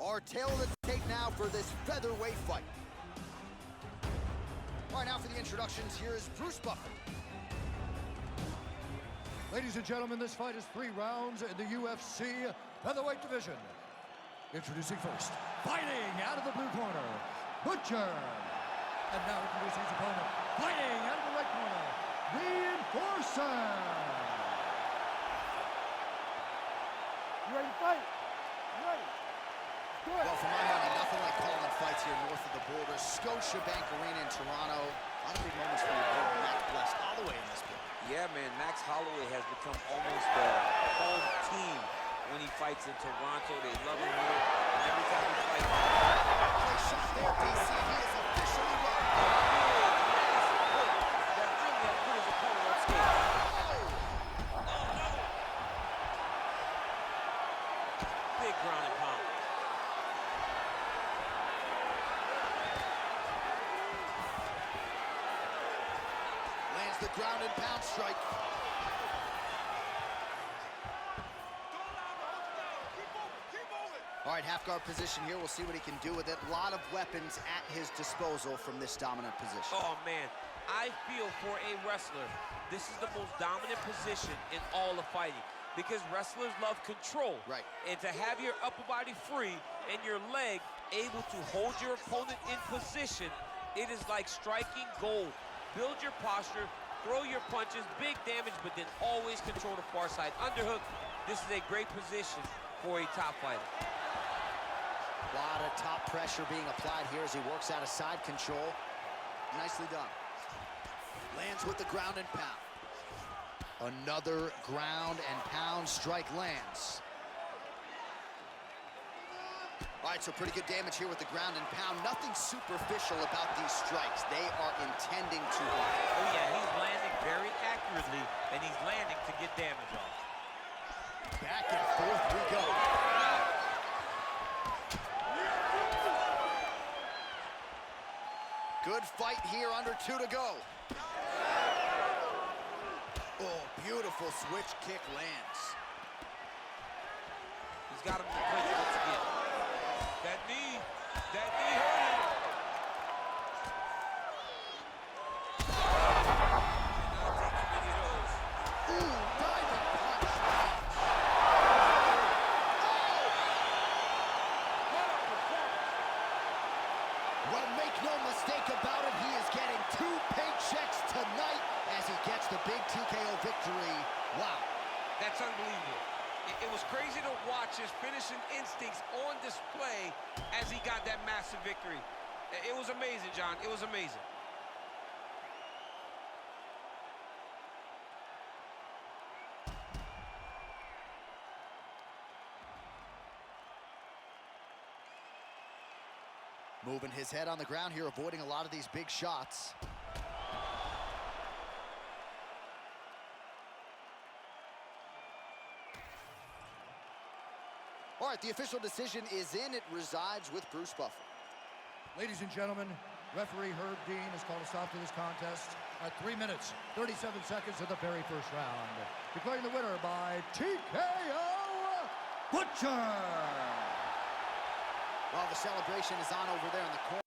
Speaker 1: Our tail of the tape now for this featherweight fight. All right, now for the introductions, here is Bruce Buffer.
Speaker 2: Ladies and gentlemen, this fight is 3 rounds in the UFC featherweight division. Introducing first, fighting out of the blue corner, Butcher. And now introducing his opponent, fighting out of the red corner, the Enforcer.
Speaker 3: You ready to fight? You ready? Do it.
Speaker 1: Well, for my money, nothing like calling fights here north of the border. Scotiabank Arena in Toronto. A lot of big moments for your boy, Max Blessed, all the way in this book.
Speaker 4: Yeah, man, Max Holloway has become almost a home team when he fights in Toronto. They love him here, and every time he fights...
Speaker 1: Play shot there, DC. He is officially run.
Speaker 4: That really has put his opponent on skates. Big ground and pound.
Speaker 1: Lands the ground and pound strike. All right, half guard position here. We'll see what he can do with it. A lot of weapons at his disposal from this dominant position.
Speaker 4: Oh, man. I feel for a wrestler, this is the most dominant position in all of fighting because wrestlers love control.
Speaker 1: Right.
Speaker 4: And to have your upper body free and your leg able to hold your opponent in position, it is like striking gold. Build your posture, throw your punches, big damage, but then always control the far side. Underhook, this is a great position for a top fighter.
Speaker 1: A lot of top pressure being applied here as he works out of side control. Nicely done. Lands with the ground and pound. Another ground and pound strike lands. All right, so pretty good damage here with the ground and pound. Nothing superficial about these strikes. They are intending to harm.
Speaker 4: Oh, yeah, he's landing very accurately, and he's landing to get damage off.
Speaker 1: Back and forth we go. Good fight here, under 2 to go. Oh, beautiful switch kick lands.
Speaker 4: He's got him in the clinch once again. That knee hurt him. Cannot take too many of those.
Speaker 1: Ooh, diving punch. Well, make no mistake about it, he is getting 2 paychecks tonight as he gets the big TKO victory. Wow.
Speaker 4: That's unbelievable. It was crazy to watch his finishing instincts on display as he got that massive victory. It was amazing, John. It was amazing.
Speaker 1: Moving his head on the ground here, avoiding a lot of these big shots. All right, the official decision is in. It resides with Bruce Buffer.
Speaker 2: Ladies and gentlemen, referee Herb Dean has called a stop to this contest at 3 minutes, 37 seconds of the very first round. Declaring the winner by TKO, Butcher!
Speaker 1: Well, the celebration is on over there in the corner.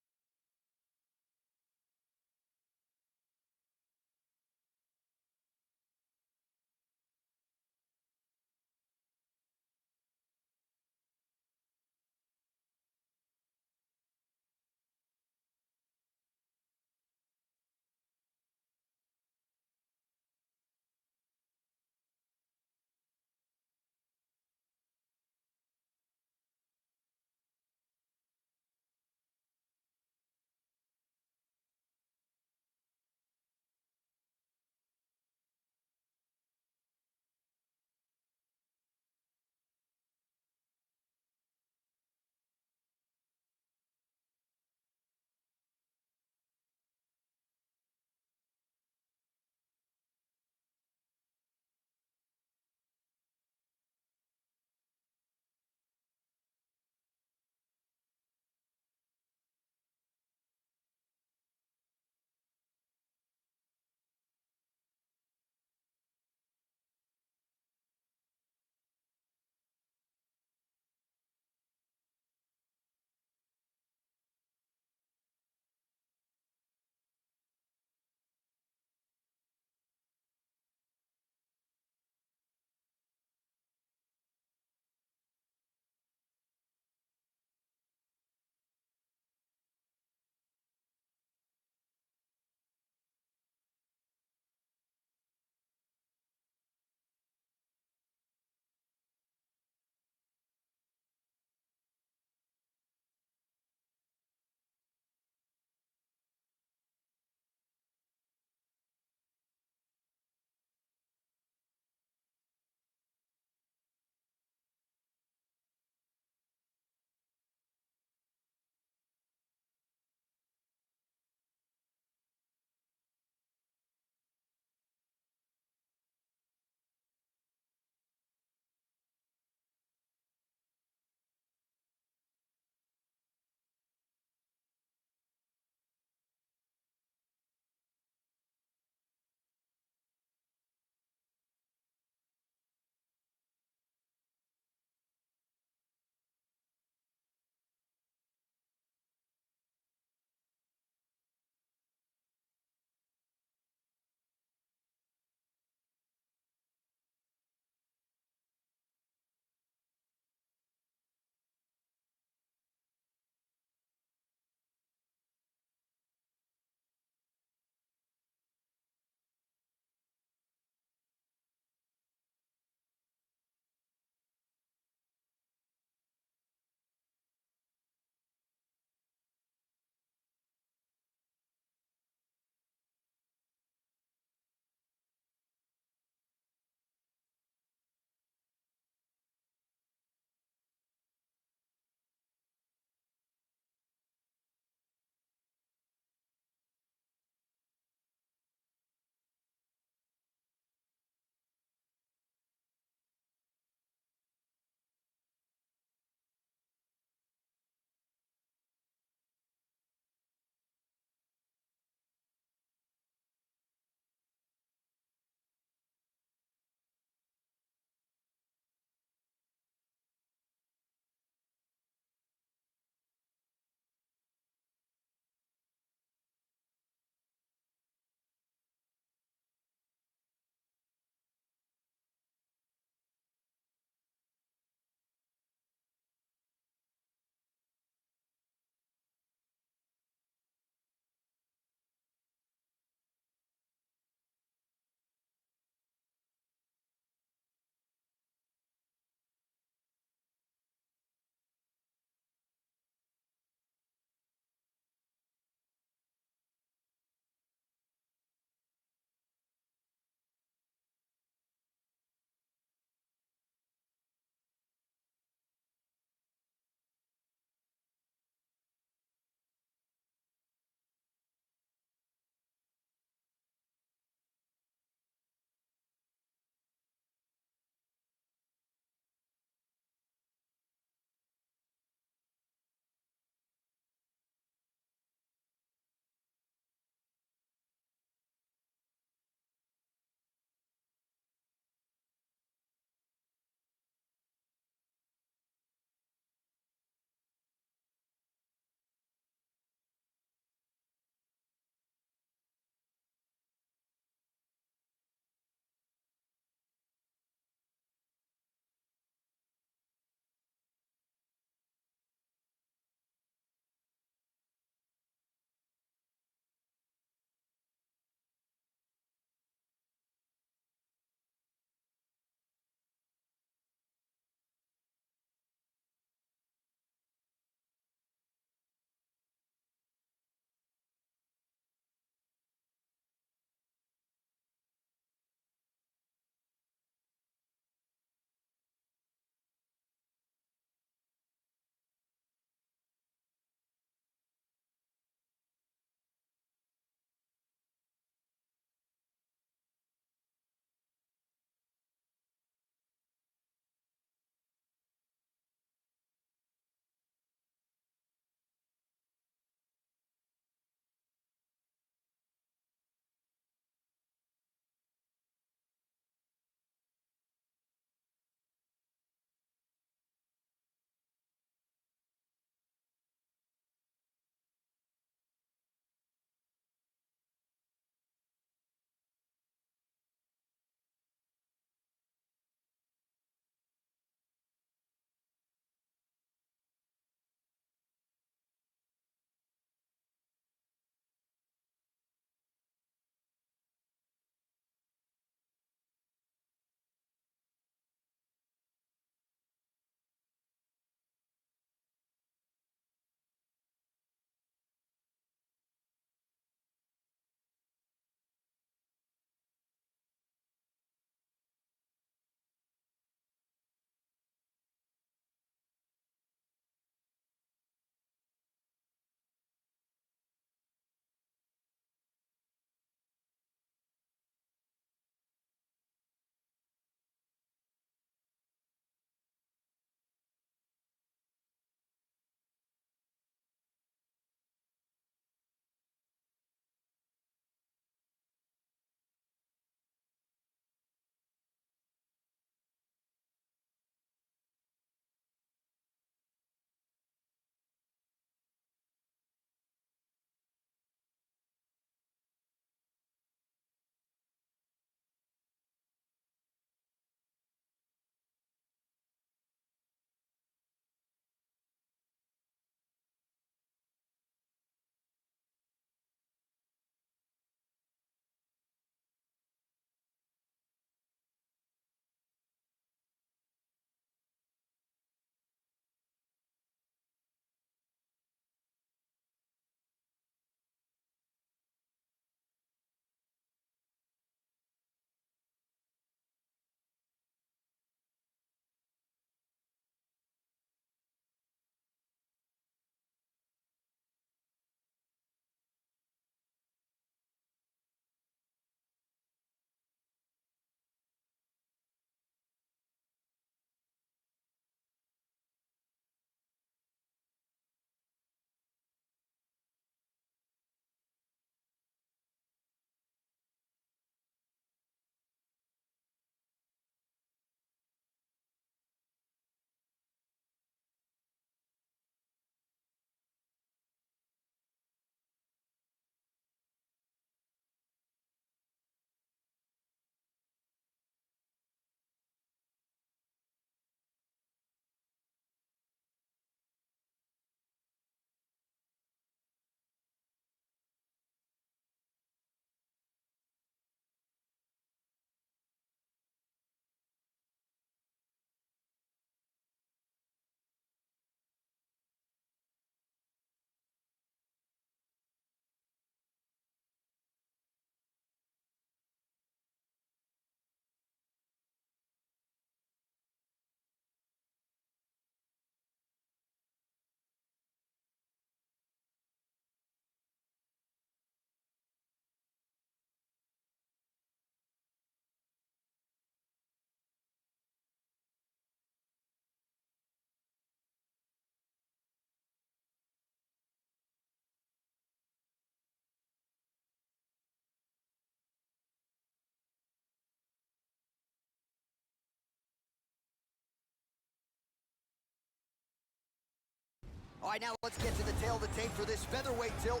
Speaker 1: All right, now let's get to the tail of the tape for this featherweight tilt.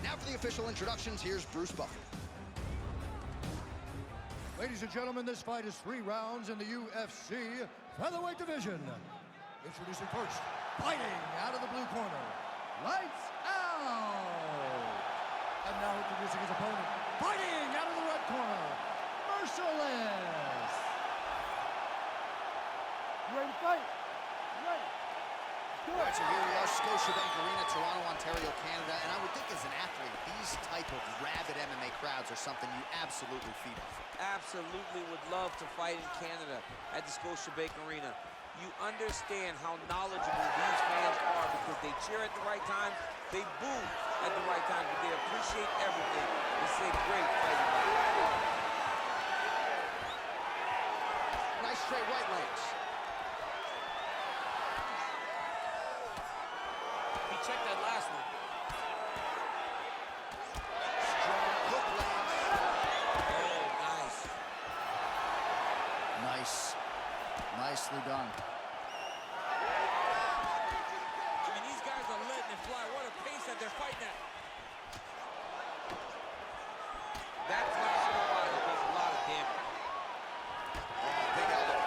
Speaker 1: Now for the official introductions, here's Bruce Buffer.
Speaker 2: Ladies and gentlemen, this fight is 3 rounds in the UFC featherweight division. Introducing first, fighting out of the blue corner, lights out. And now introducing his opponent, fighting out of the red corner, Merciless.
Speaker 3: You ready to fight? You ready?
Speaker 1: All right, so here we are, Scotiabank Arena, Toronto, Ontario, Canada. And I would think as an athlete, these type of rabid MMA crowds are something you absolutely feed off of.
Speaker 4: Absolutely would love to fight in Canada at the Scotiabank Arena. You understand how knowledgeable these fans are because they cheer at the right time, they boo at the right time, but they appreciate everything. They say, great fighting.
Speaker 1: Nice straight right legs.
Speaker 4: He checked that last one.
Speaker 1: Strong hook lands.
Speaker 4: Oh, nice.
Speaker 1: Nice. Nicely done.
Speaker 4: I mean, these guys are letting it fly. What a pace that they're fighting at. That punch to the body does a lot of damage.
Speaker 1: Big elbow.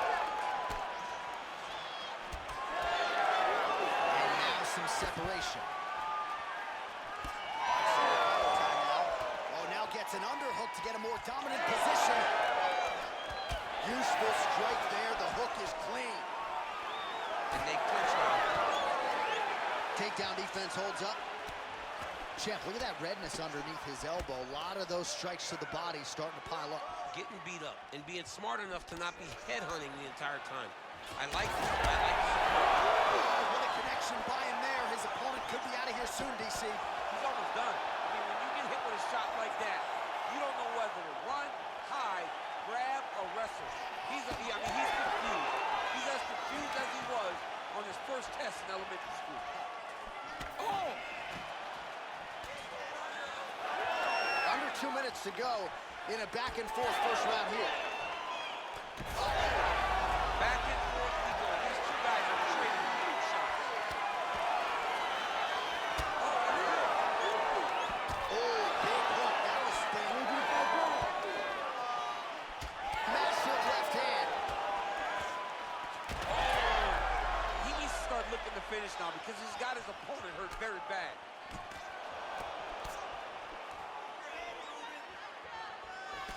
Speaker 1: And now some separation. Oh, now gets an underhook to get a more dominant position. Useful strike there. The hook is clean.
Speaker 4: And they clinch now.
Speaker 1: Takedown defense holds up. Champ, look at that redness underneath his elbow. A lot of those strikes to the body starting to pile up.
Speaker 4: Getting beat up and being smart enough to not be headhunting the entire time. I like this. I like this.
Speaker 1: Oh, what a connection by him there. His opponent could be out of here soon, DC.
Speaker 4: He's almost done. I mean, when you get hit with a shot like that, you don't know whether to run, hide, grab, or wrestle. He's confused. He's as confused as he was on his first test in elementary school. Oh!
Speaker 1: Under 2 minutes to go in a back-and-forth first round here.
Speaker 4: Back and forth we go. These two guys are trading huge shots.
Speaker 1: Oh, big hook. That was spin. Massive left hand.
Speaker 4: He needs to start looking to finish now because he's got his opponent hurt very bad.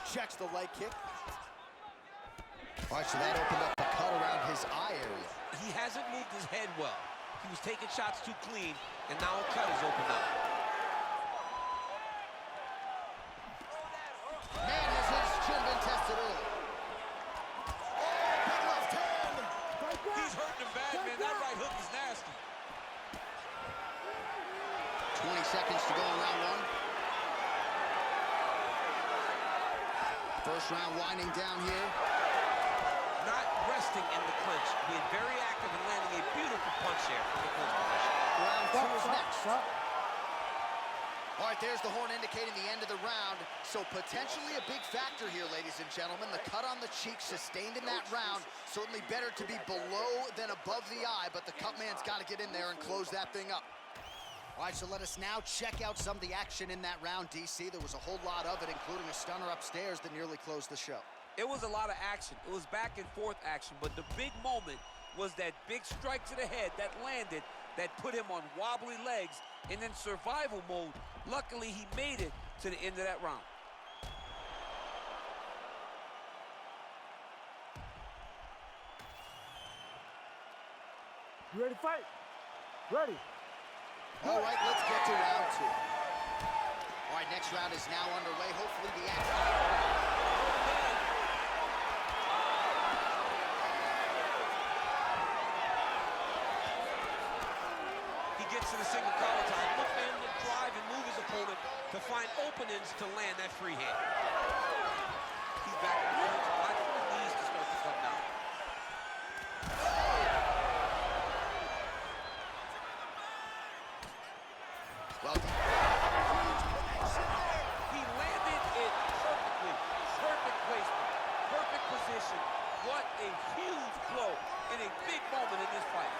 Speaker 1: Checks the leg kick. All right, so that opened up a cut around his eye area.
Speaker 4: He hasn't moved his head well. He was taking shots too clean, and now a cut is opened up.
Speaker 1: Man, has his chin been tested early. Oh, big left hand.
Speaker 4: He's hurting him bad, man. That right hook is nasty.
Speaker 1: 20 seconds to go in round one. First round winding down here.
Speaker 4: Not resting in the clinch, being very active and landing a beautiful punch there from the clinch position.
Speaker 1: Round two is next.
Speaker 3: Stop.
Speaker 1: All right, there's the horn indicating the end of the round. So potentially a big factor here, ladies and gentlemen. The cut on the cheek sustained in that round. Certainly better to be below than above the eye, but the cut man's got to get in there and close that thing up. All right, so let us now check out some of the action in that round, DC. There was a whole lot of it, including a stunner upstairs that nearly closed the show.
Speaker 4: It was a lot of action. It was back and forth action, but the big moment was that big strike to the head that landed, that put him on wobbly legs, and in survival mode. Luckily, he made it to the end of that round.
Speaker 3: You ready to fight? Ready.
Speaker 1: All right, let's get to round two. All right, next round is now underway. Hopefully the action.
Speaker 4: He gets to the single collar time. Look for him to drive and move his opponent to find openings to land that free hand. He's back in the clinch. Watch for the knees to start to come down.
Speaker 1: Well done.
Speaker 4: He landed it perfectly. Perfect placement. Perfect position. What a huge blow in a big moment in this fight.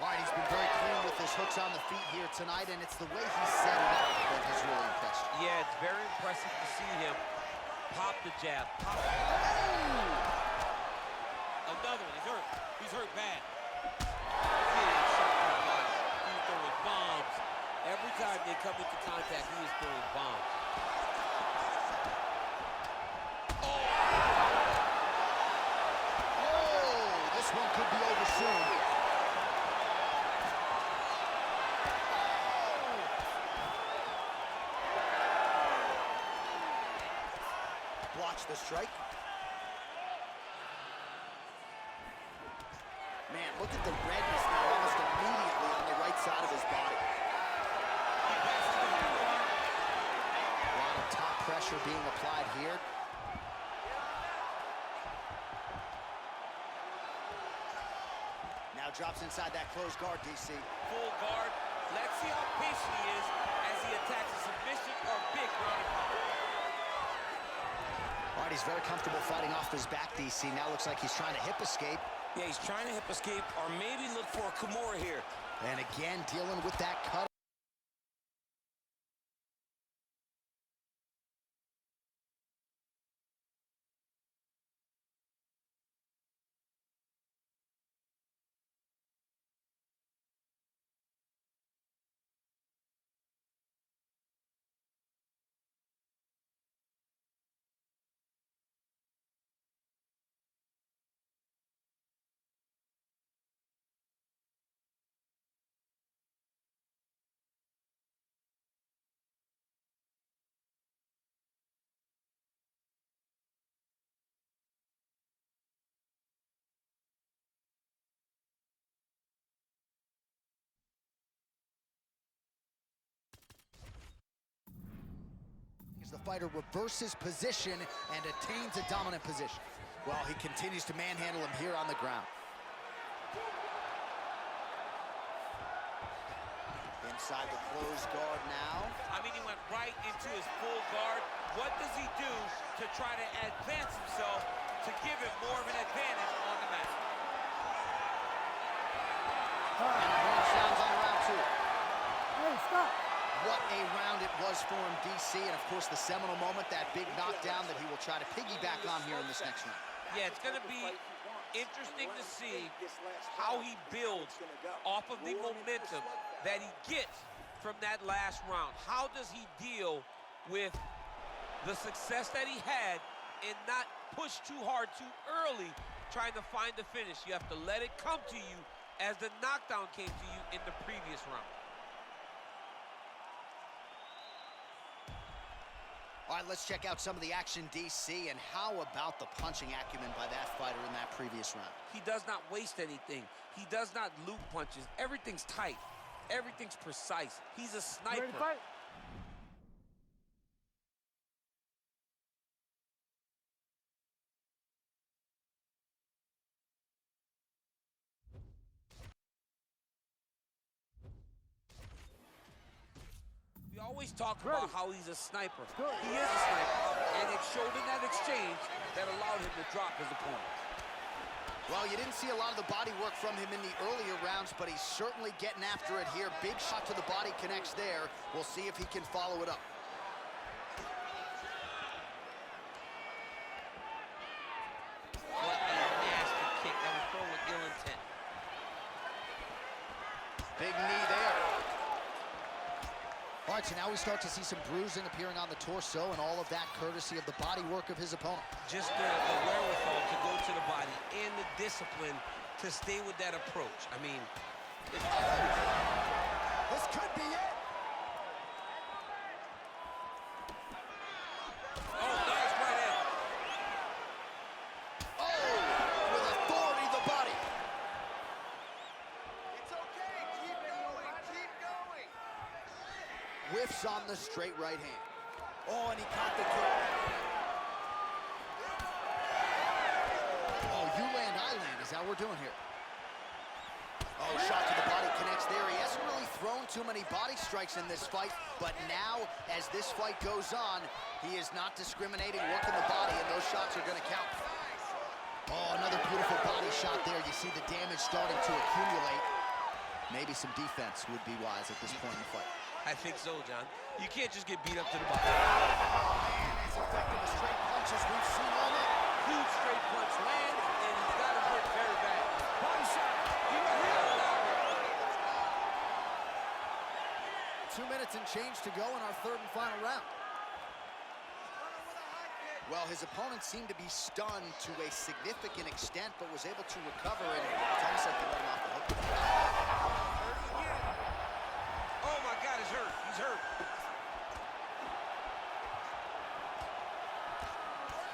Speaker 1: All right, he's been very clean with his hooks on the feet here tonight, and it's the way he set it up that has really impressed.
Speaker 6: Yeah, it's very impressive to see him pop the jab. Pop. Another one. He's hurt. He's hurt bad. He's throwing bombs. Every time they come into contact, he is throwing bombs.
Speaker 1: Oh, this one could be over soon. Blocks the strike. Man, look at the redness now almost immediately on the right side of his body. A lot of top pressure being applied here. Now drops inside that closed guard, DC.
Speaker 6: Full guard. Let's see how patient he is as he attacks a submission or big ground and pound.
Speaker 1: All right, he's very comfortable fighting off his back, DC. Now looks like he's trying to hip escape.
Speaker 6: Yeah, he's trying to hip escape or maybe look for a Kimura here.
Speaker 1: And again, dealing with that cut. The fighter reverses position and attains a dominant position. Well, he continues to manhandle him here on the ground. Inside the closed guard now.
Speaker 6: I mean, he went right into his full guard. What does he do to try to advance himself to give him more of an advantage on the mat?
Speaker 1: And the horn sounds on round two.
Speaker 3: Hey, stop.
Speaker 1: What a round it was for him, DC, and of course the seminal moment, that big knockdown that he will try to piggyback on here in this next round.
Speaker 6: Yeah, it's going to be interesting to see how he builds off of the momentum that he gets from that last round. How does he deal with the success that he had and not push too hard too early trying to find the finish? You have to let it come to you as the knockdown came to you in the previous round.
Speaker 1: All right, let's check out some of the action, DC, and how about the punching acumen by that fighter in that previous round?
Speaker 6: He does not waste anything. He does not loop punches. Everything's tight. Everything's precise. He's a sniper.
Speaker 3: Ready to fight?
Speaker 6: We always talk about how he's a sniper. He is a sniper, and it showed in that exchange that allowed him to drop his opponent.
Speaker 1: Well, you didn't see a lot of the body work from him in the earlier rounds, but he's certainly getting after it here. Big shot to the body connects there. We'll see if he can follow it up.
Speaker 6: What a nasty kick that was thrown with ill intent.
Speaker 1: Big knee there. All right, so now we start to see some bruising appearing on the torso, and all of that courtesy of the body work of his opponent.
Speaker 6: Just the wherewithal to go to the body and the discipline to stay with that approach. I mean,
Speaker 1: this could be it.
Speaker 6: oh, nice right hand.
Speaker 1: Oh, with authority, the body.
Speaker 5: It's okay. Keep going. Keep going.
Speaker 1: Whiffs on the straight right hand. Oh, and he caught the kick. Oh, you land, I land is how we're doing here. Oh, shot to the body connects there. He hasn't really thrown too many body strikes in this fight, but now, as this fight goes on, he is not discriminating, working the body, and those shots are going to count. Oh, another beautiful body shot there. You see the damage starting to accumulate. Maybe some defense would be wise at this point in the fight.
Speaker 6: I think so, John. You can't just get beat up to the body.
Speaker 1: Man, as effective as straight punches we've seen all night.
Speaker 6: Huge straight punch lands, and he's got him hurt very bad. Body shot. He got hit out now.
Speaker 1: 2 minutes and change to go in our third and final round. Well, his opponent seemed to be stunned to a significant extent, but was able to recover, and it's almost like they let him off the hook.
Speaker 6: Oh, my God, he's hurt. He's hurt.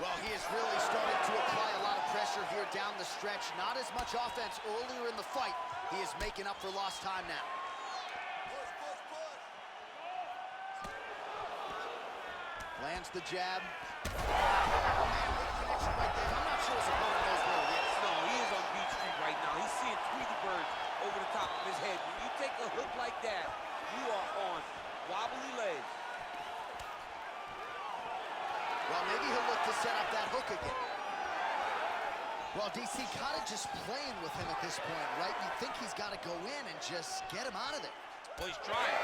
Speaker 1: Well, he is really starting to apply a lot of pressure here down the stretch. Not as much offense earlier in the fight. He is making up for lost time now. Lands the jab. Oh, man, what a connection right there. I'm not sure his opponent knows where he is.
Speaker 6: No, he is on Beach Street right now. He's seeing Tweety Bird over the top of his head. When you take a hook like that, you are on wobbly legs.
Speaker 1: Well, maybe he'll look to set up that hook again. Well, DC kind of just playing with him at this point, right? You think he's got to go in and just get him out of there.
Speaker 6: Well, he's trying,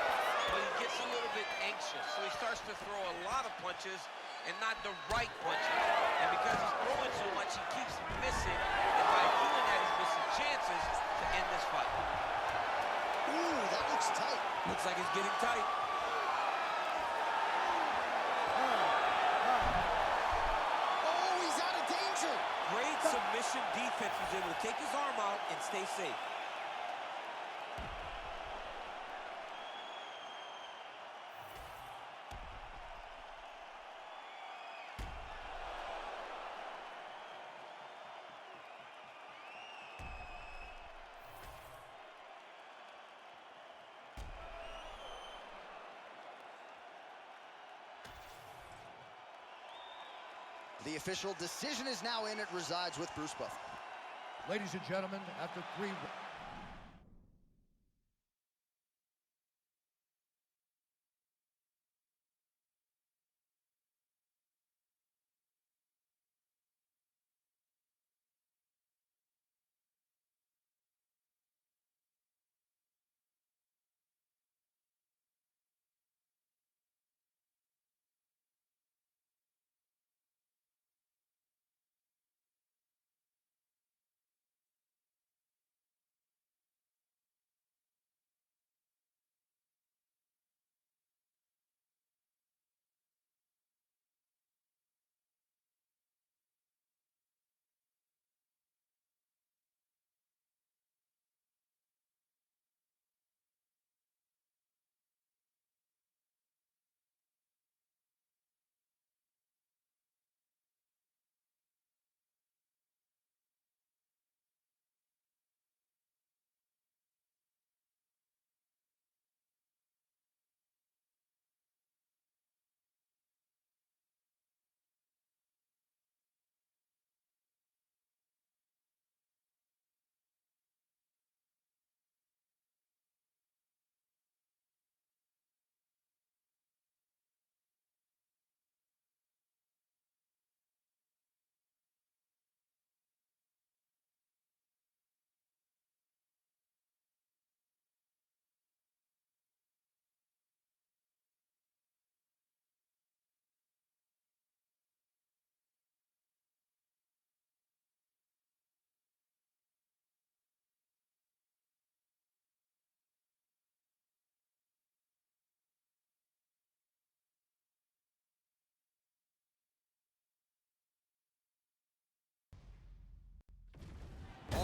Speaker 6: but he gets a little bit anxious, so he starts to throw a lot of punches and not the right punches. And because he's throwing so much, he keeps missing, and by doing that, he's missing chances to end this fight.
Speaker 1: Ooh, that looks tight.
Speaker 6: Looks like it's getting tight.
Speaker 1: Oh, he's out of danger.
Speaker 6: Great submission defense. He's able to take his arm out and stay safe.
Speaker 1: The official decision is now in. It resides with Bruce Buffer.
Speaker 2: Ladies and gentlemen, after 3...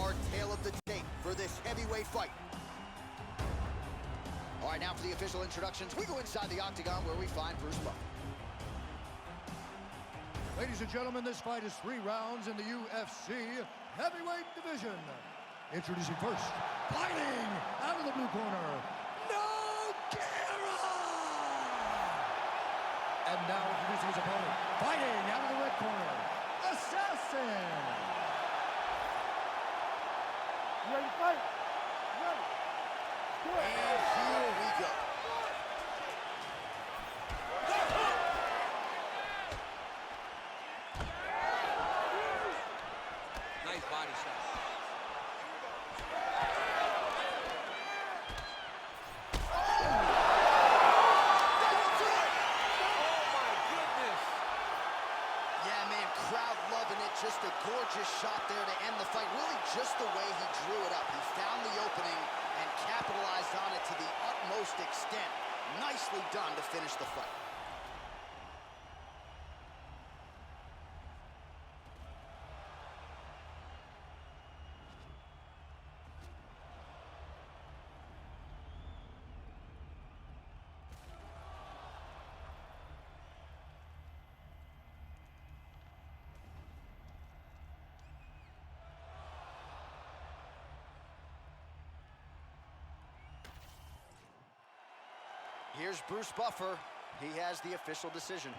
Speaker 1: Our tale of the tape for this heavyweight fight. All right, now for the official introductions, we go inside the octagon where we find Bruce Buffer.
Speaker 2: Ladies and gentlemen, this fight is 3 rounds in the UFC heavyweight division. Introducing first, fighting out of the blue corner, Nogueira! And now introducing his opponent, fighting out of the red corner, Assassin!
Speaker 3: You ready to fight? You ready?
Speaker 1: And here we go.
Speaker 6: Nice body shot.
Speaker 1: Yeah, man, crowd loving it. Just a gorgeous shot there to end the fight. Really just the way he drew it up. He found the opening and capitalized on it to the utmost extent. Nicely done to finish the fight. Here's Bruce Buffer. He has the official decision.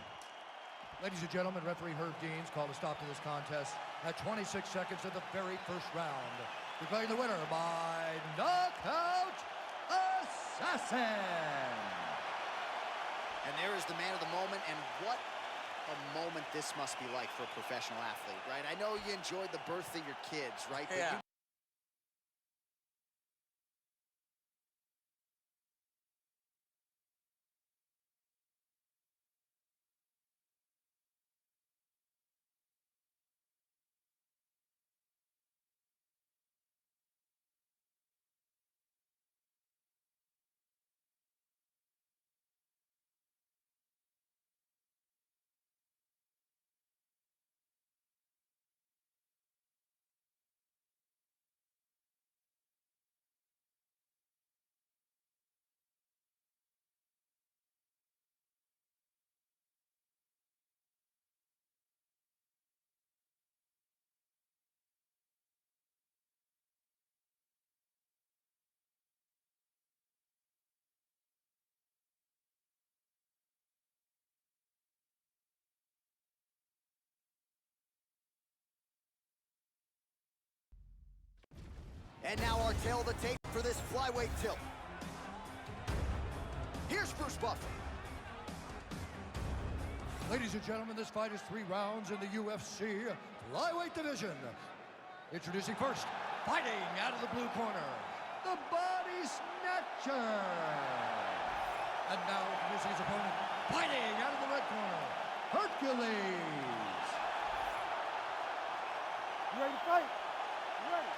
Speaker 2: Ladies and gentlemen, referee Herb Deans called a stop to this contest at 26 seconds of the very first round, declaring the winner by knockout assassin.
Speaker 1: And there is the man of the moment, and what a moment this must be like for a professional athlete, right? I know you enjoyed the birth of your kids, right? But
Speaker 6: Yeah.
Speaker 1: And now our tail of the tape for this flyweight tilt. Here's Bruce Buffer.
Speaker 2: Ladies and gentlemen, this fight is 3 rounds in the UFC flyweight division. Introducing first, fighting out of the blue corner, the Body Snatcher. And now introducing his opponent, fighting out of the red corner, Hercules.
Speaker 3: You ready to fight? You ready?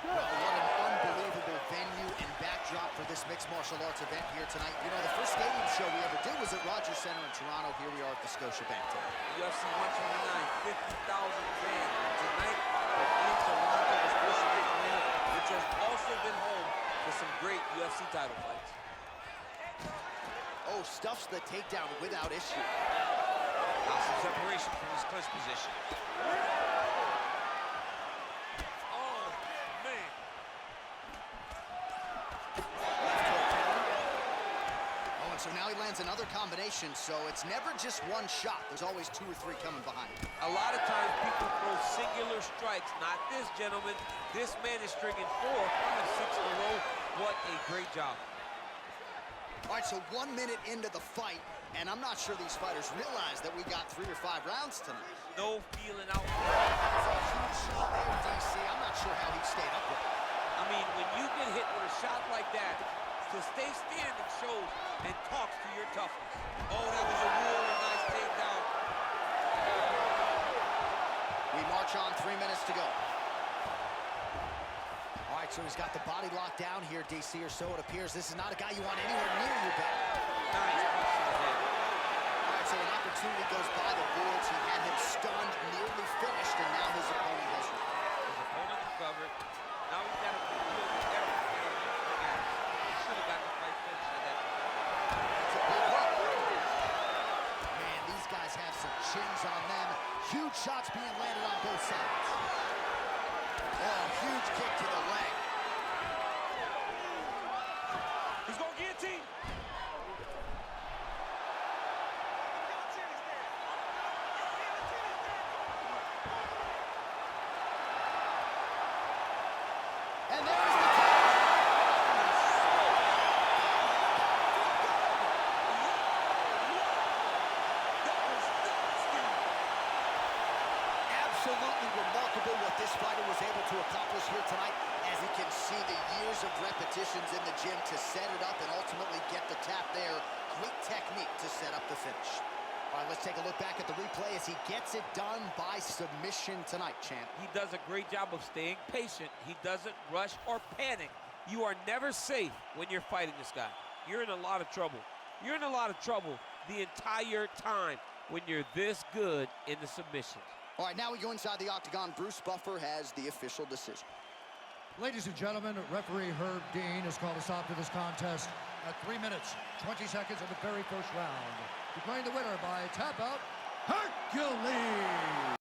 Speaker 1: Well, what an unbelievable venue and backdrop for this mixed martial arts event here tonight. You know, the first stadium show we ever did was at Rogers Center in Toronto. Here we are at the Scotiabank tonight.
Speaker 6: UFC 129, 50,000 fans. Tonight, in Toronto, the Scotiabank Arena, which has also been home to some great UFC title fights.
Speaker 1: Oh, stuffs the takedown without issue.
Speaker 6: Now some separation from his clinch position. Oh, man.
Speaker 1: Oh, and so now he lands another combination, so it's never just one shot. There's always 2 or 3 coming behind.
Speaker 6: A lot of times people throw singular strikes. Not this gentleman. This man is stringing 4 or 5, 6 in a row. What a great job.
Speaker 1: All right, so 1 minute into the fight, and I'm not sure these fighters realize that we got 3 or 5 rounds tonight.
Speaker 6: No feeling out.
Speaker 1: That's a huge shot there, DC. I'm not sure how he stayed up with it.
Speaker 6: I mean, when you get hit with a shot like that, to stay standing shows and talks to your toughness. Oh, that was a really nice takedown.
Speaker 1: We march on, 3 minutes to go. All right, so he's got the body locked down here, DC, or so it appears. This is not a guy you want anywhere near your back.
Speaker 6: Nice punch to the head.
Speaker 1: All right, so an opportunity goes by the boards. He had him stunned, nearly finished, and now his opponent has recovered.
Speaker 6: His opponent recovered. Now he's got to deal with everything. He should have got the fight finished at that point.
Speaker 1: That's a big hook. Man, these guys have some chins on them. Huge shots being landed on both sides. Oh, huge kick to the leg.
Speaker 6: He's going to guillotine.
Speaker 1: And there's the tap. Absolutely remarkable what this fighter was able to accomplish here tonight. As you can see, the years of repetitions in the gym to set it up and ultimately get the tap there. Great technique to set up the finish. All right, let's take a look back at the replay as he gets it done by submission tonight, champ.
Speaker 6: He does a great job of staying patient. He doesn't rush or panic. You are never safe when you're fighting this guy. You're in a lot of trouble. You're in a lot of trouble the entire time when you're this good in the submissions.
Speaker 1: All right, now we go inside the octagon. Bruce Buffer has the official decision.
Speaker 2: Ladies and gentlemen, referee Herb Dean has called a stop to this contest at 3 minutes, 20 seconds of the very first round. Declaring the winner by tap out, Hercules!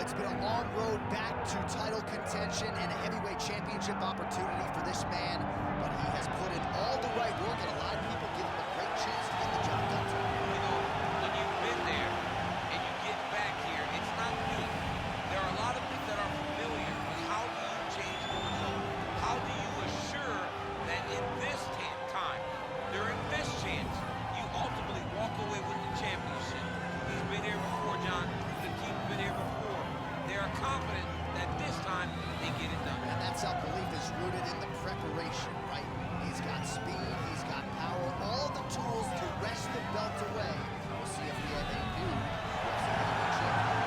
Speaker 1: It's been a long road back to title contention and a heavyweight championship opportunity for this man, but he has put in all the right work, and a lot of people give him a great chance to get the job done tonight.
Speaker 6: You know, when you've been there and you get back here, it's not new. There are a lot of things that are familiar, but how do you change the result? How do you assure that in this time, during this chance, you ultimately walk away with the championship? He's been here before, John. The team's been here before. They are confident that this time they get it done.
Speaker 1: And that self-belief is rooted in the preparation, right? He's got speed, he's got power, all the tools to wrest the belt away. We'll see if we have a new champion.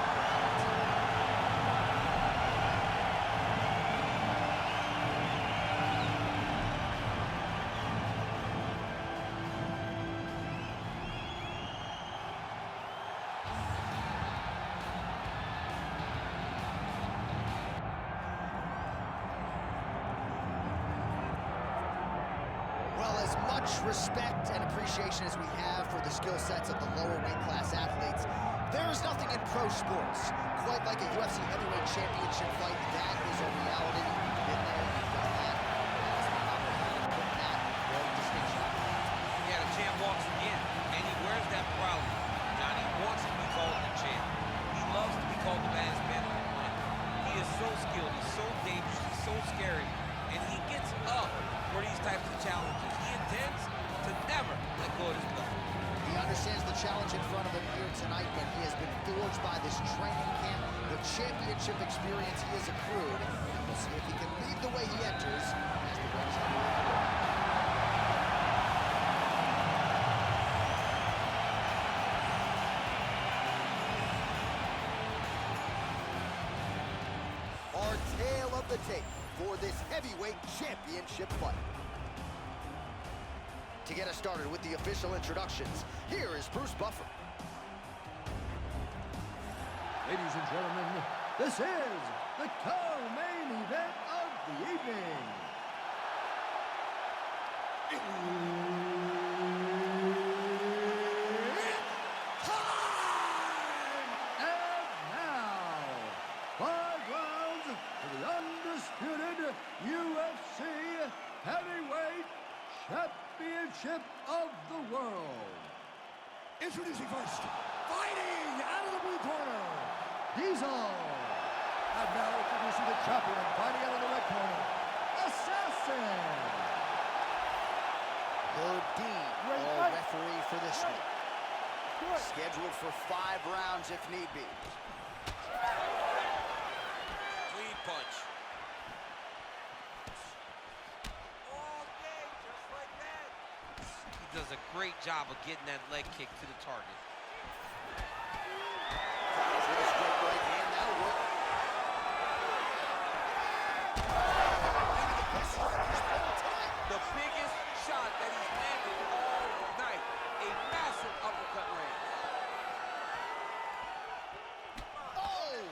Speaker 1: As much respect and appreciation as we have for the skill sets of the lower weight class athletes, there is nothing in pro sports quite like a UFC heavyweight championship fight. That is a reality. You've been there, you've done that. Put that very distinction.
Speaker 6: Yeah, the champ walks again, and he wears that proudly. Johnny wants to be called the champ. He loves to be called the baddest man on the planet. He is so skilled, he's so dangerous, he's so scary, and he gets up for these types of challenges. He intends to never let go of his belt.
Speaker 1: He understands the challenge in front of him here tonight, but he has been forged by this training camp, the championship experience he has accrued, and we'll see if he can lead the way he enters as the Reds heavyweight. Our tale of the tape for this heavyweight championship fight. To get us started with the official introductions, here is Bruce Buffer.
Speaker 2: Ladies and gentlemen, this is the co-main event of the evening. Time! And now, 5 rounds for the undisputed UFC Heavyweight Championship of the world. Introducing first, fighting out of the blue corner, Diesel. And now introducing the champion, fighting out of the red corner, Assassin.
Speaker 1: Herb Dean, our referee for this one. Scheduled for 5 rounds if need be.
Speaker 6: Clean punch. does a great job of getting that leg kick to the target.
Speaker 1: With a straight right hand, that'll work.
Speaker 6: The biggest shot that he's landed all night. A massive uppercut land.
Speaker 1: Oh!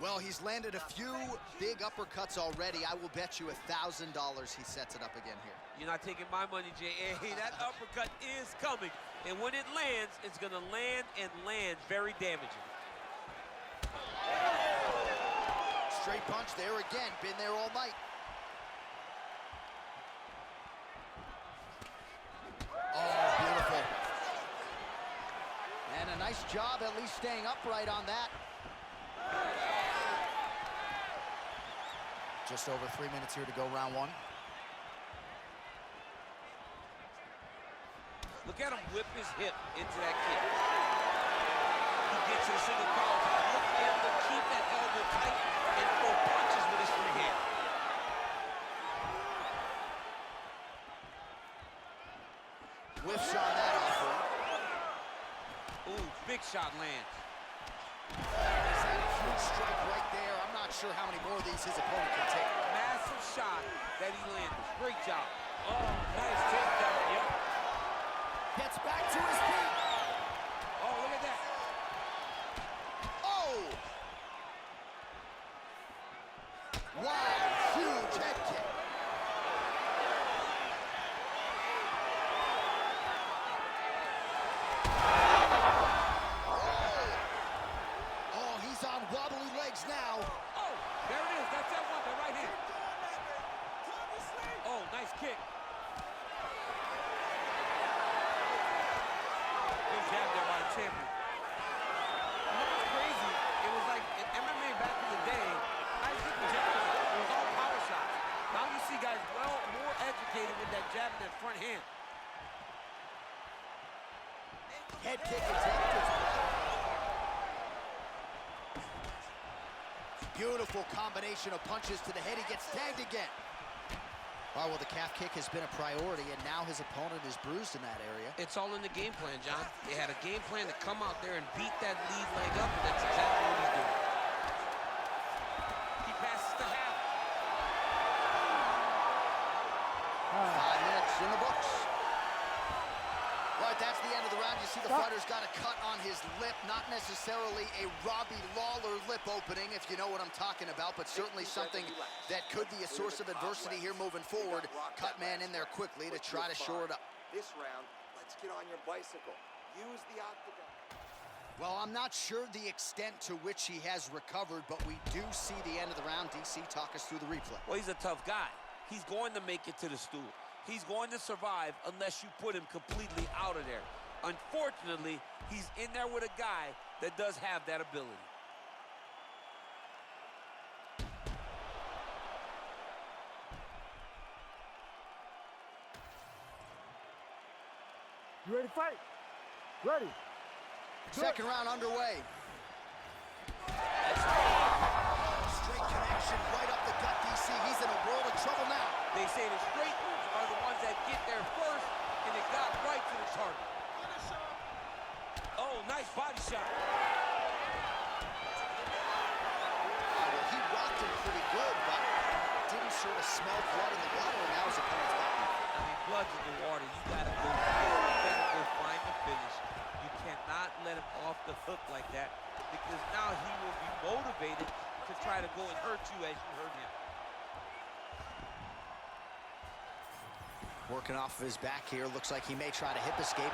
Speaker 1: Well, he's landed a few big uppercuts already. I will bet you $1,000 he sets it up again here.
Speaker 6: You're not taking my money, J.A. That uppercut is coming. And when it lands, it's going to land and land very damaging.
Speaker 1: Straight punch there again. Been there all night. Oh, beautiful. And a nice job at least staying upright on that. Just over 3 minutes here to go, round one.
Speaker 6: Look at him whip his hip into that kick. He gets to the single collar tie. Look for him to keep that elbow tight and throw punches with his free hand.
Speaker 1: Whiffs on that offer.
Speaker 6: Ooh, big shot lands.
Speaker 1: He's had a huge strike right there. I'm not sure how many more of these his opponent can take.
Speaker 6: Massive shot that he landed. Great job. Oh, nice takedown. Yep.
Speaker 1: Gets back to his feet.
Speaker 6: Oh, look at that.
Speaker 1: Oh! Wow, huge head kick. Oh, he's on wobbly legs now.
Speaker 6: Oh, there it is. That's that one, the right hand. Oh, nice kick. Good jab there by the champion. You know what's crazy? It was like in MMA back in the day, I think it was all power shots. Now you see guys more educated with that jab and that front hand.
Speaker 1: Head kick attempted. Beautiful combination of punches to the head. He gets tagged again. Oh, well, the calf kick has been a priority, and now his opponent is bruised in that area.
Speaker 6: It's all in the game plan, John. They had a game plan to come out there and beat that lead leg up, and that's exactly what he's doing. He passes to half.
Speaker 1: 5 minutes in the books. All right, that's the end of the round. You see the fighter's got a cut on his lip. Not necessarily a Robbie Lawler lip opening, if you know what I'm talking about, but certainly something that could be a source of adversity here moving forward. Cut man in there quickly to try to shore it up.
Speaker 5: This round, let's get on your bicycle. Use the octagon.
Speaker 1: Well, I'm not sure the extent to which he has recovered, but we do see the end of the round. DC, talk us through the replay.
Speaker 6: Well, he's a tough guy. He's going to make it to the stool. He's going to survive unless you put him completely out of there. Unfortunately, he's in there with a guy that does have that ability.
Speaker 3: You ready to fight? Ready.
Speaker 1: Second round underway. Straight connection right up the gut, DC. He's in a world of trouble now.
Speaker 6: They say the straight moves are the ones that get there first, and it got right to the target. Oh, nice body shot.
Speaker 1: Well, he rocked him pretty good, but didn't sort of smell blood in the water, and now his opponent's got him.
Speaker 6: I mean, blood's in the water. You gotta go get it. You gotta go find the finish. You cannot let him off the hook like that, because now he will be motivated to try to go and hurt you as you hurt him.
Speaker 1: Working off of his back here. Looks like he may try to hip escape.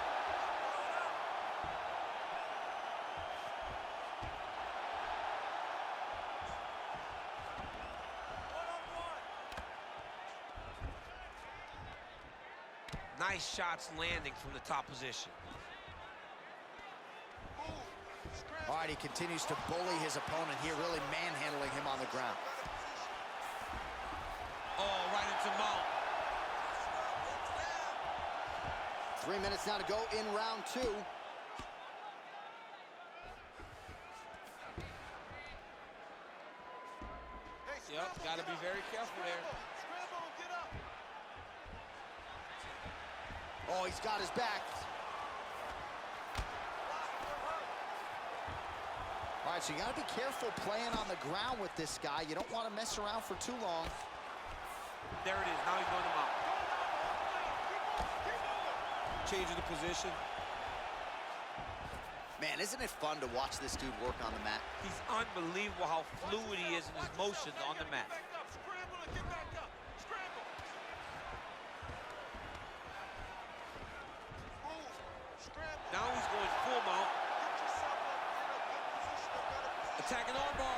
Speaker 6: Nice shots landing from the top position.
Speaker 1: All right, he continues to bully his opponent here, really manhandling him on the ground.
Speaker 6: Oh, right into mount.
Speaker 1: 3 minutes now to go in round two.
Speaker 6: Yep, got to careful there.
Speaker 3: Scramble and get up.
Speaker 1: Oh, he's got his back. All right, so you got to be careful playing on the ground with this guy. You don't want to mess around for too long.
Speaker 6: There it is. Now he's going to mount. Changing the position.
Speaker 1: Man, isn't it fun to watch this dude work on the mat?
Speaker 6: He's unbelievable how fluid he is in his motions on the mat.
Speaker 3: Back up. Scramble and get back up. Scramble. Move. Scramble.
Speaker 6: Now he's going full mount.
Speaker 3: Get yourself up in a good position, a better position.
Speaker 6: Attacking armbar.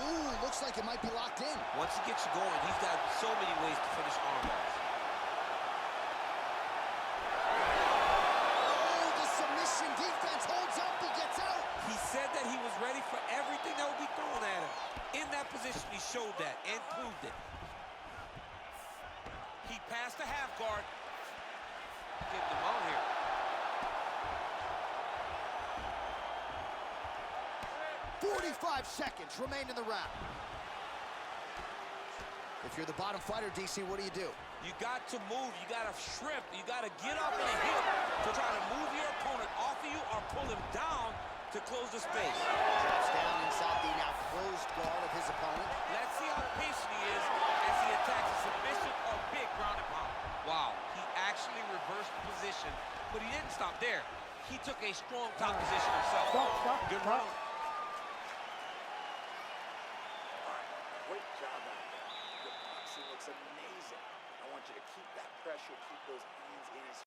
Speaker 1: Ooh, looks like it might be locked in.
Speaker 6: Once he gets you going, he's got so many ways to finish armbars.
Speaker 1: Oh, the submission defense holds up. He gets out.
Speaker 6: He said that he was ready for everything that would be thrown at him. In that position, he showed that and proved it. He passed the half guard. Getting him out here.
Speaker 1: 45 seconds remain in the round. If you're the bottom fighter, DC, what do?
Speaker 6: You got to move. You got to shrimp. You got to get up in a hip to try to move your opponent off of you or pull him down to close the space.
Speaker 1: Drops down inside the now closed guard of his opponent.
Speaker 6: Let's see how patient he is as he attacks a submission or big ground and pound. Wow, he actually reversed the position, but he didn't stop there. He took a strong top position himself. Good round.
Speaker 5: Great job out there. The boxing looks amazing. I want you to keep that pressure, keep those hands in his face.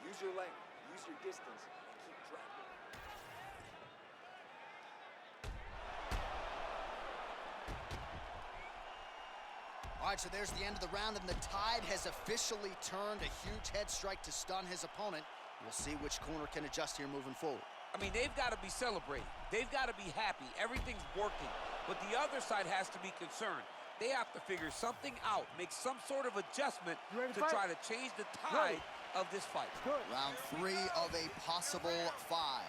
Speaker 5: Use your length, use your distance, and keep dropping.
Speaker 1: All right, so there's the end of the round, and the tide has officially turned. A huge head strike to stun his opponent. We'll see which corner can adjust here moving forward.
Speaker 6: I mean, they've got to be celebrating. They've got to be happy. Everything's working. But the other side has to be concerned. They have to figure something out, make some sort of adjustment to try to change the tide of this fight.
Speaker 3: Good.
Speaker 1: Round 3 of a possible 5.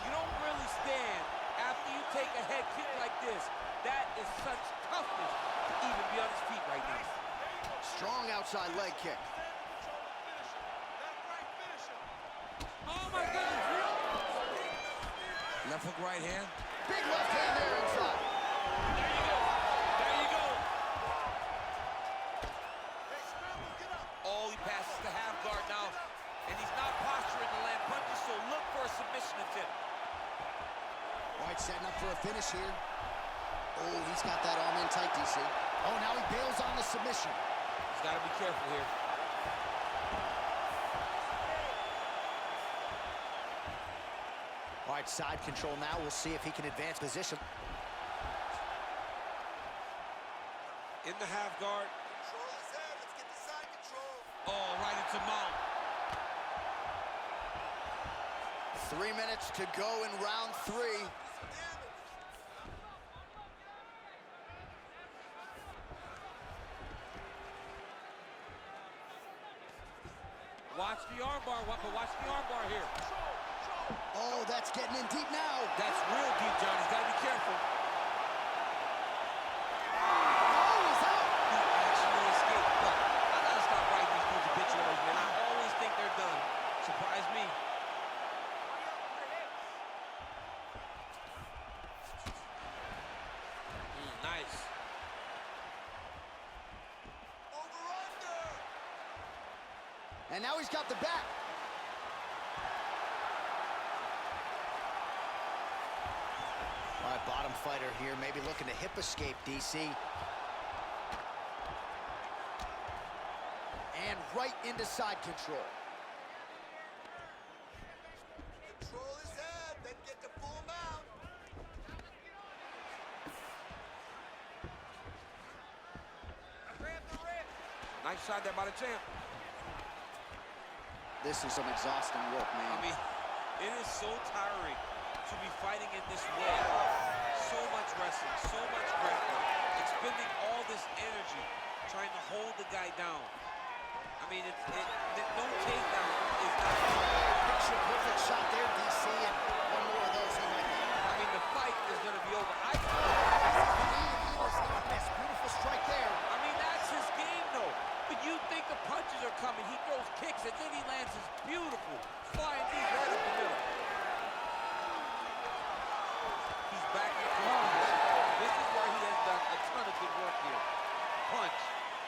Speaker 6: You don't really stand after you take a head kick like this. That is such toughness to even be on his feet right now.
Speaker 1: Strong outside leg kick.
Speaker 6: Oh my goodness! Left hook, right hand.
Speaker 1: Big left hand there inside.
Speaker 6: There you go. There you go. Oh, he passes the half guard now, and he's not posturing to land punches, so look for a submission attempt.
Speaker 1: White setting up for a finish here. Oh, he's got that arm in tight, DC. Oh, now he bails on the submission.
Speaker 6: He's got to be careful here.
Speaker 1: All right, side control now. We'll see if he can advance position.
Speaker 6: In the half guard.
Speaker 5: Control his head. Let's get the side control.
Speaker 6: Oh, right into mount.
Speaker 1: 3 minutes to go in round 3.
Speaker 6: Watch the armbar, but watch the armbar here.
Speaker 1: Oh, that's getting in deep now.
Speaker 6: That's real deep, John. He's got to be careful.
Speaker 1: Oh, he's out.
Speaker 6: He actually escaped. Look, I got to stop writing these dudes obituaries, man. I always think they're done. Surprise me. Nice.
Speaker 5: Over under.
Speaker 1: And now he's got the back. All right, bottom fighter here, maybe looking to hip escape, DC. And right into side control.
Speaker 5: Control his head, then get to full mount.
Speaker 6: Nice shot there by the champ.
Speaker 1: This is some exhausting work, man.
Speaker 6: I mean, it is so tiring to be fighting in this way. So much wrestling, so much grappling, expending all this energy trying to hold the guy down. I mean, no takedown is not
Speaker 1: Picture perfect shot there, DC, and one more of those he might have.
Speaker 6: I mean, the fight is going to be over.
Speaker 1: Beautiful strike there.
Speaker 6: I mean, that's his game, though. But you think the punches are coming. He throws kicks, and then he lands his beautiful flying knees right up the middle. He's back in the position. This is where he has done a ton of good work here. Punch,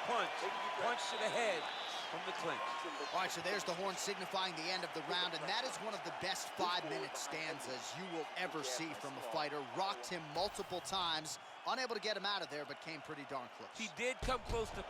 Speaker 6: punch, punch to the head from the clinch.
Speaker 1: All right, so there's the horn signifying the end of the round, and that is one of the best 5-minute stanzas you will ever see from a fighter. Rocked him multiple times, unable to get him out of there, but came pretty darn close.
Speaker 6: He did come close to...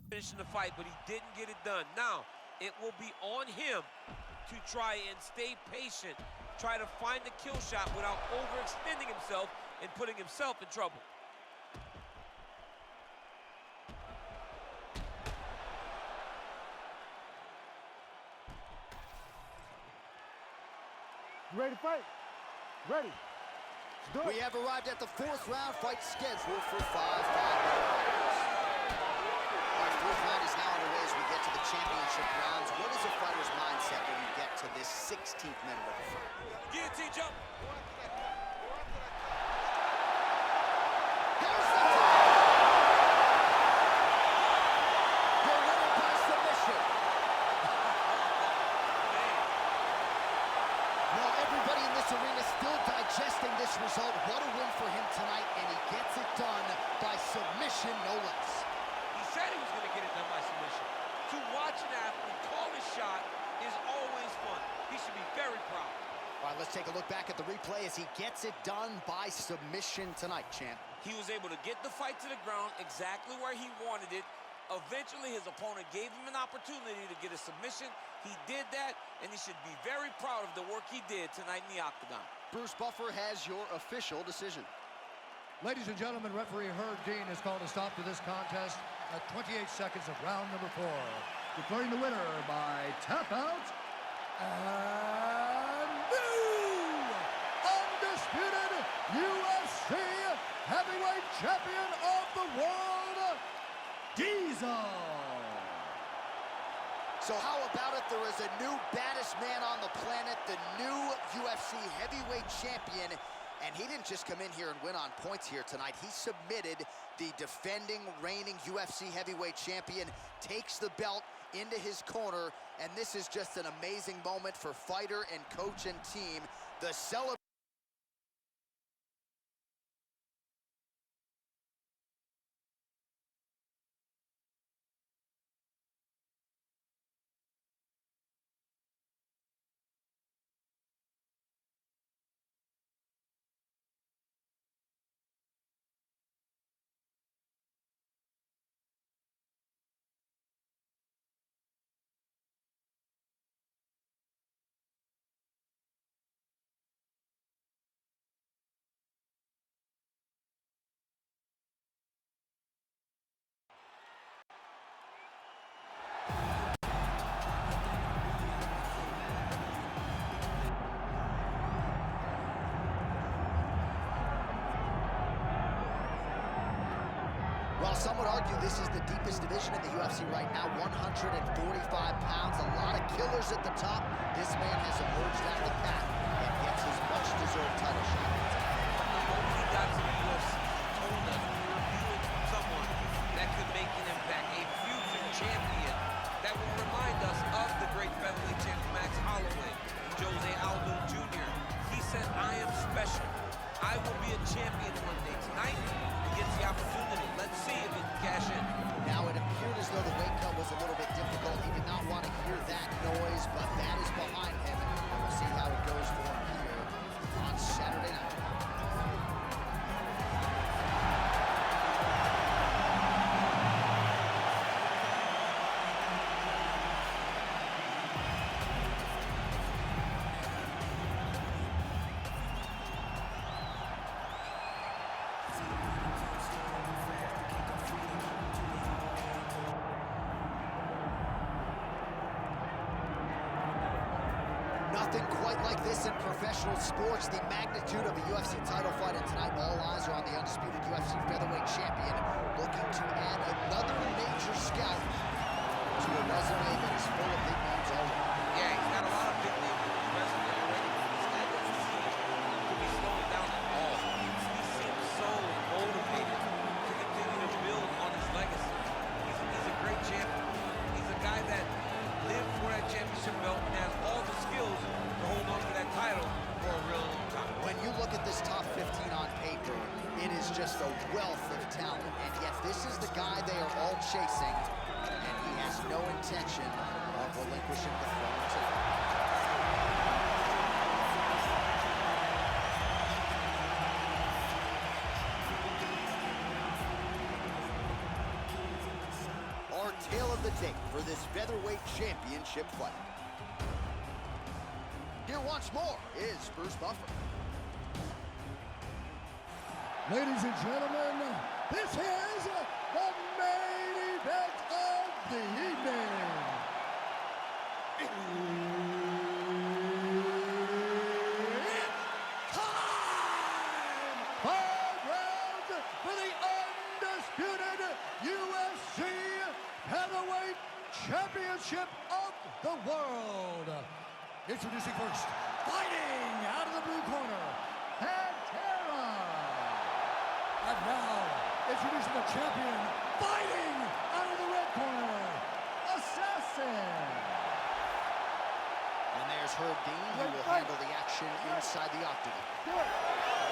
Speaker 6: finishing the fight, but he didn't get it done. Now, it will be on him to try and stay patient, try to find the kill shot without overextending himself and putting himself in trouble.
Speaker 3: You ready to fight? Ready. Let's do it.
Speaker 1: We have arrived at the 4th round, fight scheduled for 5 minutes. Our 4th round is now underway as we get to the championship rounds. What is a fighter's mindset when you get to this 16th minute of the fight?
Speaker 6: Guillotine jump.
Speaker 1: There's the tap! Your winner by submission. Now everybody in this arena still digesting this result. What a win for him tonight, and he gets it done by submission, no less.
Speaker 6: He said he was going to get it done by submission. To watch an athlete call his shot is always fun. He should be very proud.
Speaker 1: All right, let's take a look back at the replay as he gets it done by submission tonight, champ.
Speaker 6: He was able to get the fight to the ground exactly where he wanted it. Eventually, his opponent gave him an opportunity to get a submission. He did that, and he should be very proud of the work he did tonight in the octagon.
Speaker 1: Bruce Buffer has your official decision.
Speaker 2: Ladies and gentlemen, referee Herb Dean has called a stop to this contest at 28 seconds of round number 4. declaring the winner by tap out and new undisputed UFC heavyweight champion of the world, Diesel.
Speaker 1: So how about it? There is a new baddest man on the planet, the new UFC heavyweight champion. And he didn't just come in here and win on points here tonight. He submitted the defending, reigning UFC heavyweight champion, takes the belt into his corner, and this is just an amazing moment for fighter and coach and team. The celebration. Well, some would argue this is the deepest division in the UFC right now, 145 pounds, a lot of killers at the top. This man has emerged out of the pack and gets his much-deserved title shot.
Speaker 6: The moment he got to the UFC, he told us we were viewing someone that could make an impact, a future champion that will remind us of the great featherweight champ Max Holloway, Jose Aldo Jr. He said, I am special. I will be a champion one day. Tonight, he gets the opportunity. Let's see if he can cash in.
Speaker 1: Now, it appeared as though the weight cut was a little bit difficult. He did not want to hear that noise, but that is behind him. We'll see how it goes for him here on Saturday night. Nothing quite like this in professional sports. The magnitude of a UFC title fight, and tonight all eyes are on the undisputed UFC featherweight champion, looking to add another major scalp to a resume that is full of big names already.
Speaker 6: Yeah, he's got a lot of big names on his resume already. This guy doesn't seem to be slowing down at all. He seems so motivated to continue to build on his legacy. He's a great champion. He's a guy that lived for that championship belt and has all the skills to hold on to that title for a real long time.
Speaker 1: When you look at this top 15 on paper, it is just a wealth of talent, and yet this is the guy they are all chasing, and he has no intention of relinquishing the throne tonight. Our tale of the tape for this featherweight championship fight. Here once more is Bruce Buffer.
Speaker 2: Ladies and gentlemen, this is the main event of the evening. It's time! 5 rounds for the undisputed UFC Heavyweight Championship of the world. Introducing first, fighting out of the blue corner, Pantera. And now, introducing the champion, fighting out of the red corner, Assassin.
Speaker 1: And there's Herb Dean, who will handle the action inside the octagon.
Speaker 3: Do it.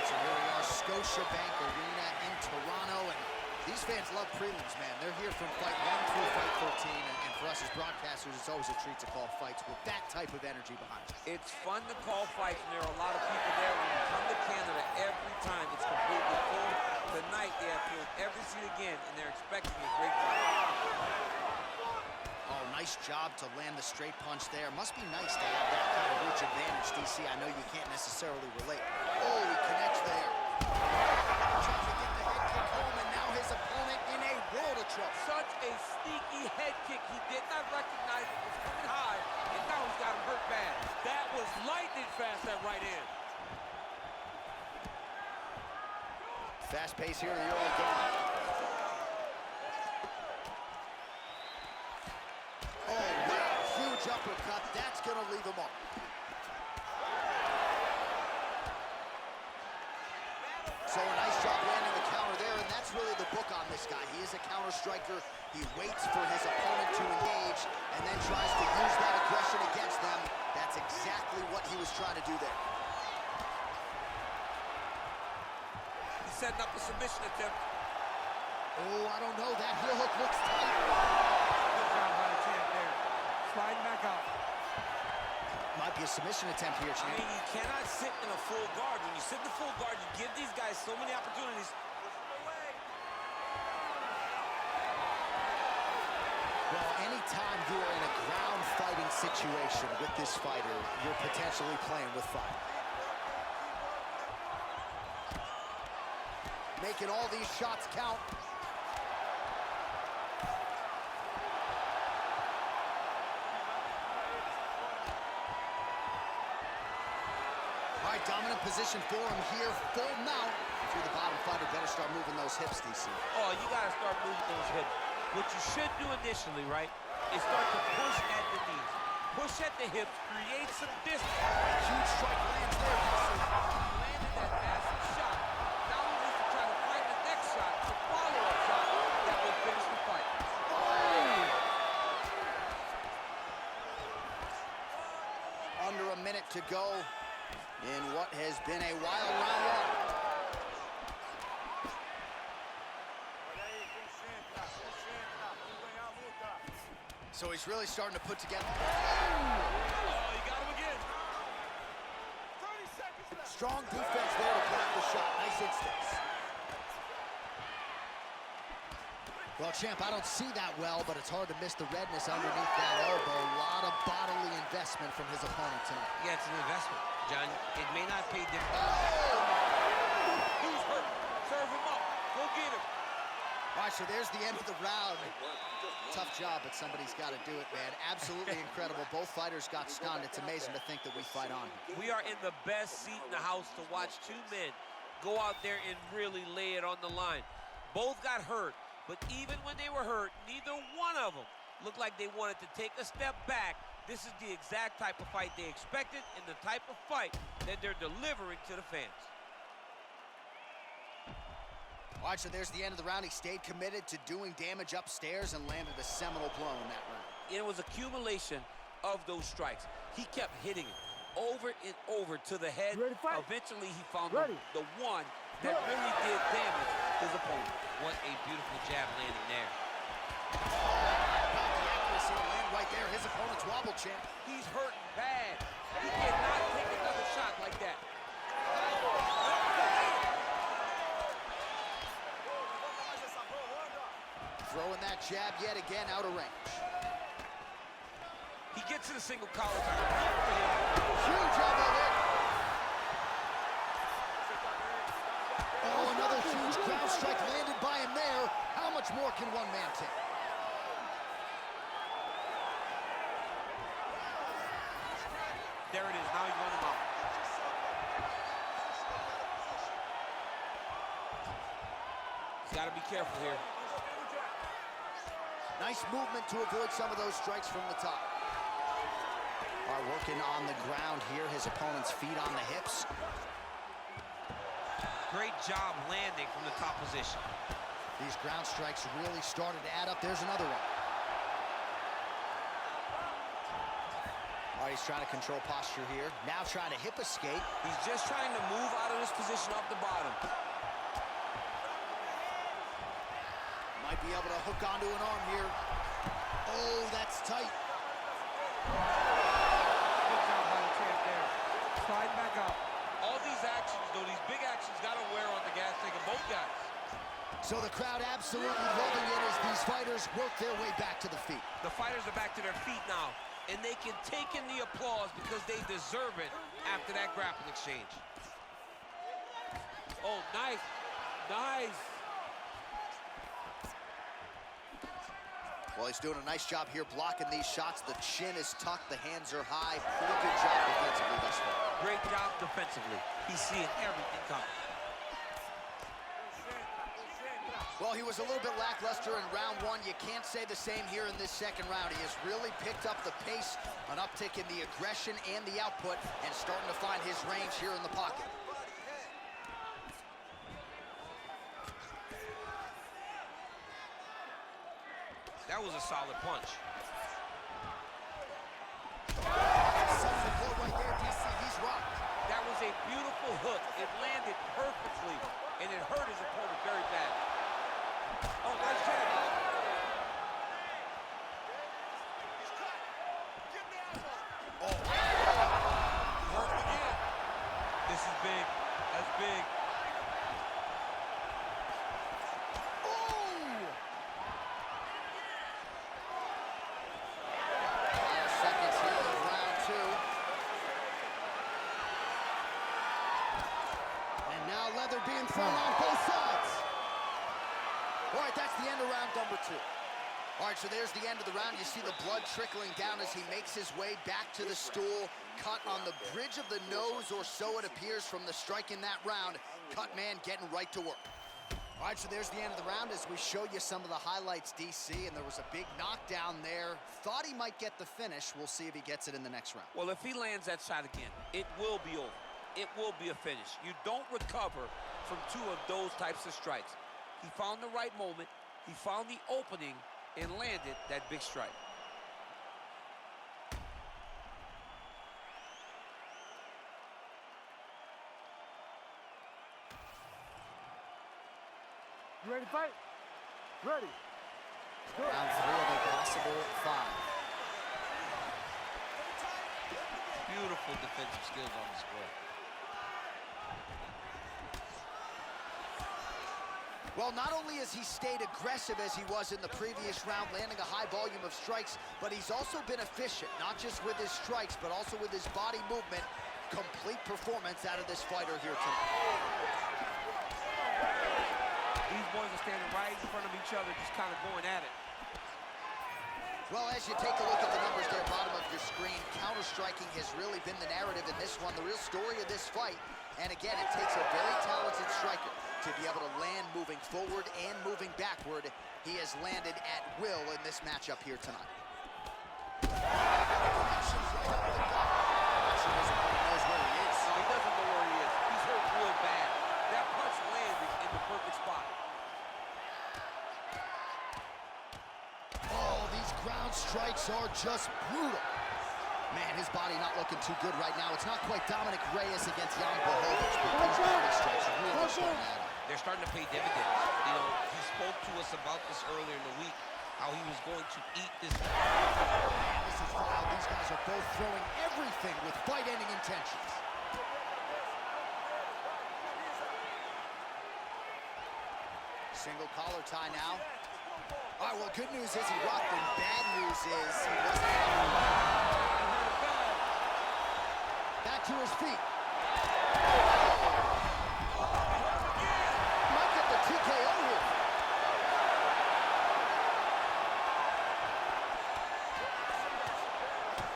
Speaker 1: So here we are, Scotiabank Arena in Toronto, and these fans love prelims, man. They're here from fight 1 through fight 13, and for us as broadcasters, it's always a treat to call fights with that type of energy behind us.
Speaker 6: It's fun to call fights, and there are a lot of people there. When you come to Canada, every time it's completely full. Tonight, they have filled every seat again, and they're expecting a great fight.
Speaker 1: Oh, nice job to land the straight punch there. Must be nice to have that kind of reach advantage, DC. I know you can't necessarily relate. Oh, he connects there. Trying to get the head kick home, and now his opponent in a world of trouble.
Speaker 6: Such a sneaky head kick. He did not recognize
Speaker 1: Fast pace here in the early going. Oh, wow. Huge uppercut. That's going to leave him up. So a nice job landing the counter there, and that's really the book on this guy. He is a counter striker. He waits for his opponent to engage and then tries to use that aggression against them. That's exactly what he was trying to do there.
Speaker 6: He's setting up a submission attempt.
Speaker 1: Oh, I don't know. That heel hook looks tight.
Speaker 3: Good job by the champ there. Sliding back out.
Speaker 1: Might be a submission attempt here,
Speaker 6: I
Speaker 1: champ.
Speaker 6: mean, you cannot sit in a full guard. When you sit in the full guard, you give these guys so many opportunities.
Speaker 1: Well, anytime you are in a ground fighting situation with this fighter, you're potentially playing with fire. Making all these shots count. All right, dominant position for him here, full mount. If you're the bottom fighter, better start moving those hips, DC.
Speaker 6: Oh, you got to start moving those hips. What you should do initially, right, is start to push at the knees. Push at the hips, create some distance.
Speaker 1: Huge strike lands there, DC.
Speaker 6: He landed that massive shot. Now he needs to try to find the next shot, the follow-up shot that will finish the fight.
Speaker 1: Under a minute to go in what has been a wild round one. So he's really starting to put together.
Speaker 6: Oh, you got him again.
Speaker 1: Strong defense there to block the shot. Nice instincts. Well, champ, I don't see that well, but it's hard to miss the redness underneath that elbow. A lot of bodily investment from his opponent tonight.
Speaker 6: Yeah, it's an investment, John. It may not pay dividends.
Speaker 1: Oh!
Speaker 6: He's hurt. Serve him up. Go get him.
Speaker 1: All right, so there's the end of the round. Tough job, but somebody's got to do it, man. Absolutely incredible. Both fighters got stunned. It's amazing to think that we fight on.
Speaker 6: We are in the best seat in the house to watch two men go out there and really lay it on the line. Both got hurt, but even when they were hurt, neither one of them looked like they wanted to take a step back. This is the exact type of fight they expected and the type of fight that they're delivering to the fans.
Speaker 1: All right, so there's the end of the round. He stayed committed to doing damage upstairs and landed a seminal blow in that round.
Speaker 6: It was accumulation of those strikes. He kept hitting it over and over to the head.
Speaker 3: Ready to fight?
Speaker 6: Eventually, he found
Speaker 3: Ready.
Speaker 6: the one that really did damage his opponent. What a beautiful jab landing there.
Speaker 1: The accuracy to land right there. His opponent's wobble, champ.
Speaker 6: He's hurting bad. He cannot take another shot like that.
Speaker 1: Throwing that jab yet again out of range.
Speaker 6: He gets to the single collar.
Speaker 1: Huge elbow hit. Oh, another huge ground strike landed by him there. How much more can one man take?
Speaker 6: There it is. Now he's running out. He's got to be careful here.
Speaker 1: Nice movement to avoid some of those strikes from the top. Are working on the ground here. His opponent's feet on the hips.
Speaker 6: Great job landing from the top position.
Speaker 1: These ground strikes really started to add up. There's another one. All right, he's trying to control posture here. Now trying to hip escape.
Speaker 6: He's just trying to move out of this position off the bottom.
Speaker 1: Might be able to hook onto an arm here. Oh, that's tight.
Speaker 3: Good job by the champ there. Sliding back out.
Speaker 6: All these actions, though, these big actions got to wear on the gas tank of both guys.
Speaker 1: So the crowd absolutely loving it as these fighters work their way back to the feet.
Speaker 6: The fighters are back to their feet now, and they can take in the applause because they deserve it after that grappling exchange. Oh, nice. Nice.
Speaker 1: Well, he's doing a nice job here blocking these shots. The chin is tucked, the hands are high. Pretty good job defensively thus far.
Speaker 6: Great job defensively. He's seeing everything coming.
Speaker 1: Well, he was a little bit lackluster in round one. You can't say the same here in this second round. He has really picked up the pace, an uptick in the aggression and the output, and starting to find his range here in the pocket.
Speaker 6: That was a solid punch.
Speaker 1: Right there, DC. He's rocked.
Speaker 6: That was a beautiful hook. It landed perfectly, and it hurt his opponent very bad. Oh, nice jab. Oh, hurt him again. This is big. That's big.
Speaker 1: Seconds here in round two. And now leather being thrown on both sides. All right, that's the end of round number two. All right, so there's the end of the round. You see the blood trickling down as he makes his way back to the stool. Cut on the bridge of the nose, or so it appears from the strike in that round. Cut man getting right to work. All right, so there's the end of the round as we show you some of the highlights, DC, and there was a big knockdown there. Thought he might get the finish. We'll see if he gets it in the next round.
Speaker 6: Well, if he lands that shot again, it will be over. It will be a finish. You don't recover from two of those types of strikes. He found the right moment, he found the opening, and landed that big strike.
Speaker 3: You ready to fight? Ready.
Speaker 1: Round three of a possible five.
Speaker 6: Beautiful defensive skills on display.
Speaker 1: Well, not only has he stayed aggressive as he was in the previous round, landing a high volume of strikes, but he's also been efficient, not just with his strikes, but also with his body movement. Complete performance out of this fighter here tonight.
Speaker 6: These boys are standing right in front of each other, just kind of going at it.
Speaker 1: Well, as you take a look at the numbers there, bottom of your screen, counter-striking has really been the narrative in this one, the real story of this fight. And again, it takes a very talented striker to be able to land moving forward and moving backward. He has landed at will in this matchup here tonight. Connections right up the gut. Not sure his opponent knows where he is.
Speaker 6: No, he doesn't know where he is. He's hurt real bad. That punch landed in the perfect spot.
Speaker 1: Oh, these ground strikes are just brutal. Man, his body not looking too good right now. It's not quite Dominic Reyes against Jan Blachowicz, but these body strikes are really starting to add up.
Speaker 6: They're starting to pay dividends. You know, he spoke to us about this earlier in the week, how he was going to eat this.
Speaker 1: Man, this is wild. These guys are both throwing everything with fight-ending intentions. Single collar tie now. All right, well, good news is he rocked him. Bad news is he wasn't able. Back to his feet. Might get the TKO here.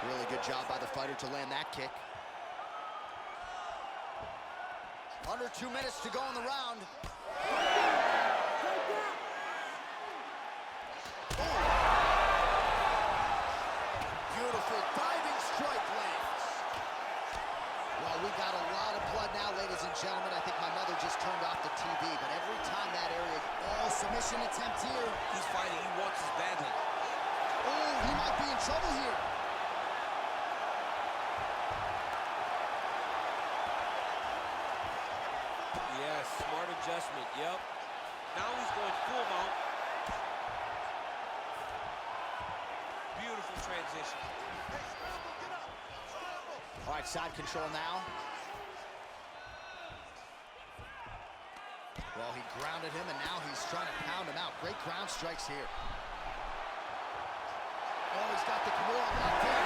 Speaker 1: Really good job by the fighter to land that kick. Under 2 minutes to go in the round. Beautiful diving strike lands. Well, we got a lot of blood now, ladies and gentlemen. I think my mother just turned off the TV, but every time that area... Oh, submission attempt here.
Speaker 6: He's fighting. He wants his badly.
Speaker 1: Oh, he might be in trouble here.
Speaker 6: Yes, smart adjustment. Yep. Now he's going full mount. Beautiful transition.
Speaker 1: All right, side control now. Well, he grounded him, and now he's trying to pound him out. Great ground strikes here. Oh, he's got the Kimura locked in.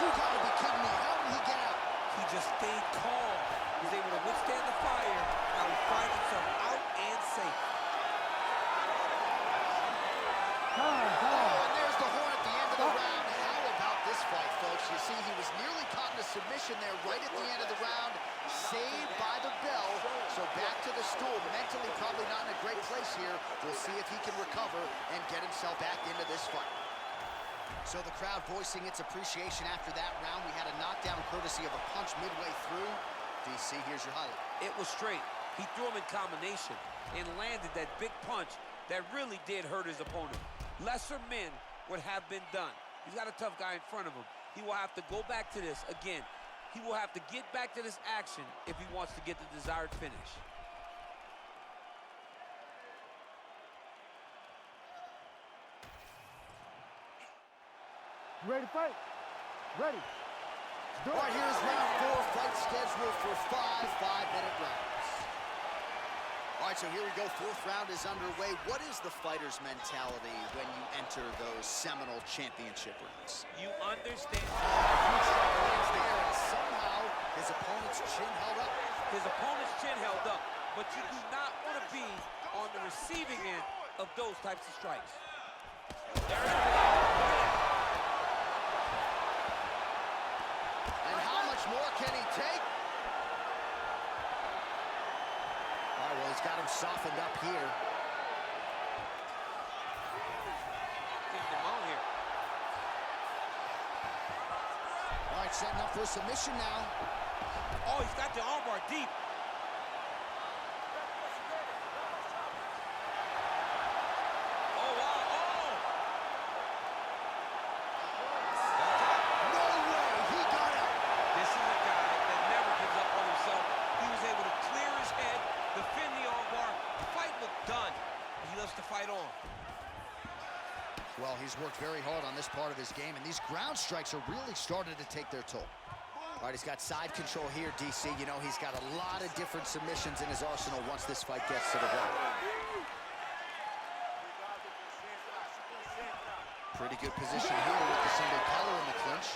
Speaker 1: You gotta be kidding me. How did he get out?
Speaker 6: He just stayed calm. He was able to withstand the fire. Now he finds himself out and safe.
Speaker 1: Oh, and there's the horn at the end of the round. How about this fight, folks? You see, he was nearly caught in a submission there right at the end of the round. Saved by the bell. So back to the stool. mentally probably not in a great place here. We'll see if he can recover and get himself back into this fight. So the crowd voicing its appreciation after that round. We had a knockdown courtesy of a punch midway through. DC, here's your highlight.
Speaker 4: It was straight. He threw him in combination and landed that big punch that really did hurt his opponent. Lesser men would have been done. He's got a tough guy in front of him. He will have to go back to this again. He will have to get back to this action if he wants to get the desired finish.
Speaker 3: You ready to fight? Ready.
Speaker 1: All right, here's round 4, fight scheduled for 5 5-minute rounds. All right, so here we go. 4th round is underway. What is the fighter's mentality when you enter those seminal championship rounds?
Speaker 4: You understand.
Speaker 1: Lands there, and somehow his opponent's chin held up.
Speaker 4: His opponent's chin held up, but you do not want to be on the receiving end of those types of strikes. There it is.
Speaker 1: And how much more can he take? All right, well, he's got him softened up here.
Speaker 4: Getting him on here.
Speaker 1: All right, setting up for a submission now.
Speaker 4: Oh, he's got the armbar deep. Oh, wow. Oh!
Speaker 1: No way, he got out.
Speaker 4: This is a guy that never gives up on himself. He was able to clear his head, defend the armbar. The fight looked done. He loves to fight on.
Speaker 1: Well, he's worked very hard on this part of his game, and these ground strikes are really starting to take their toll. All right, he's got side control here, DC. You know, he's got a lot of different submissions in his arsenal once this fight gets to the ground. Pretty good position here with the single collar in the clinch.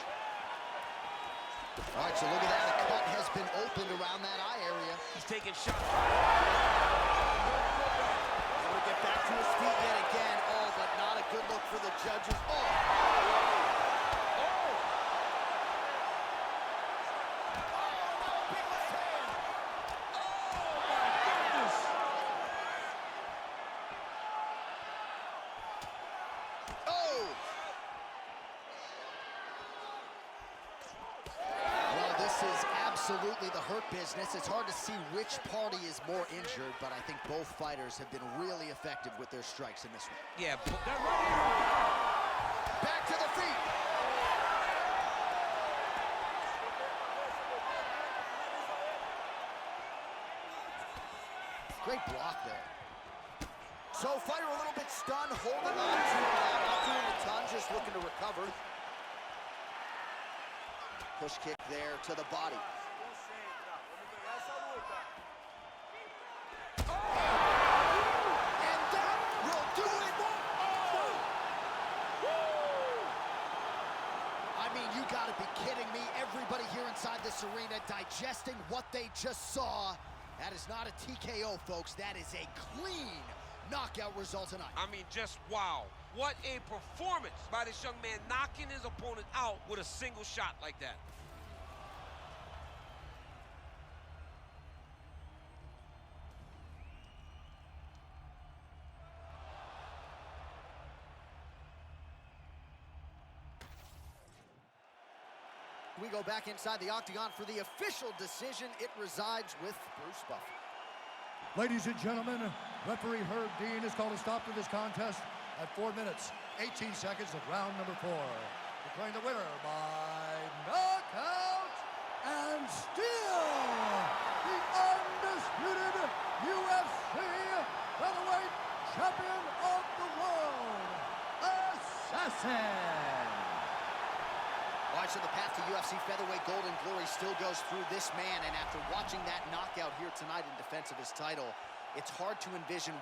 Speaker 1: All right, so look at that. A cut has been opened around that eye area.
Speaker 4: He's taking shots.
Speaker 1: Going to get back to his feet yet again. Oh, but not a good look for the judges. Oh! Absolutely the hurt business. It's hard to see which party is more injured, but I think both fighters have been really effective with their strikes in this one.
Speaker 4: Yeah,
Speaker 1: Back to the feet. Great block there. So fighter a little bit stunned, holding on to it now, not doing a ton, just looking to recover. Push kick there to the body. Gotta be kidding me. Everybody here inside this arena digesting what they just saw. That is not a TKO, folks. That is a clean knockout result tonight.
Speaker 4: I mean, just wow. What a performance by this young man, knocking his opponent out with a single shot like that.
Speaker 1: We go back inside the octagon for the official decision. It resides with Bruce Buffer.
Speaker 2: Ladies and gentlemen, referee Herb Dean has called a stop to this contest at 4 minutes, 18 seconds of round number 4. Declaring the winner by knockout and still the undisputed UFC featherweight champion of the world, Assassin.
Speaker 1: All right, so the path to UFC featherweight golden glory still goes through this man, and after watching that knockout here tonight in defense of his title, it's hard to envision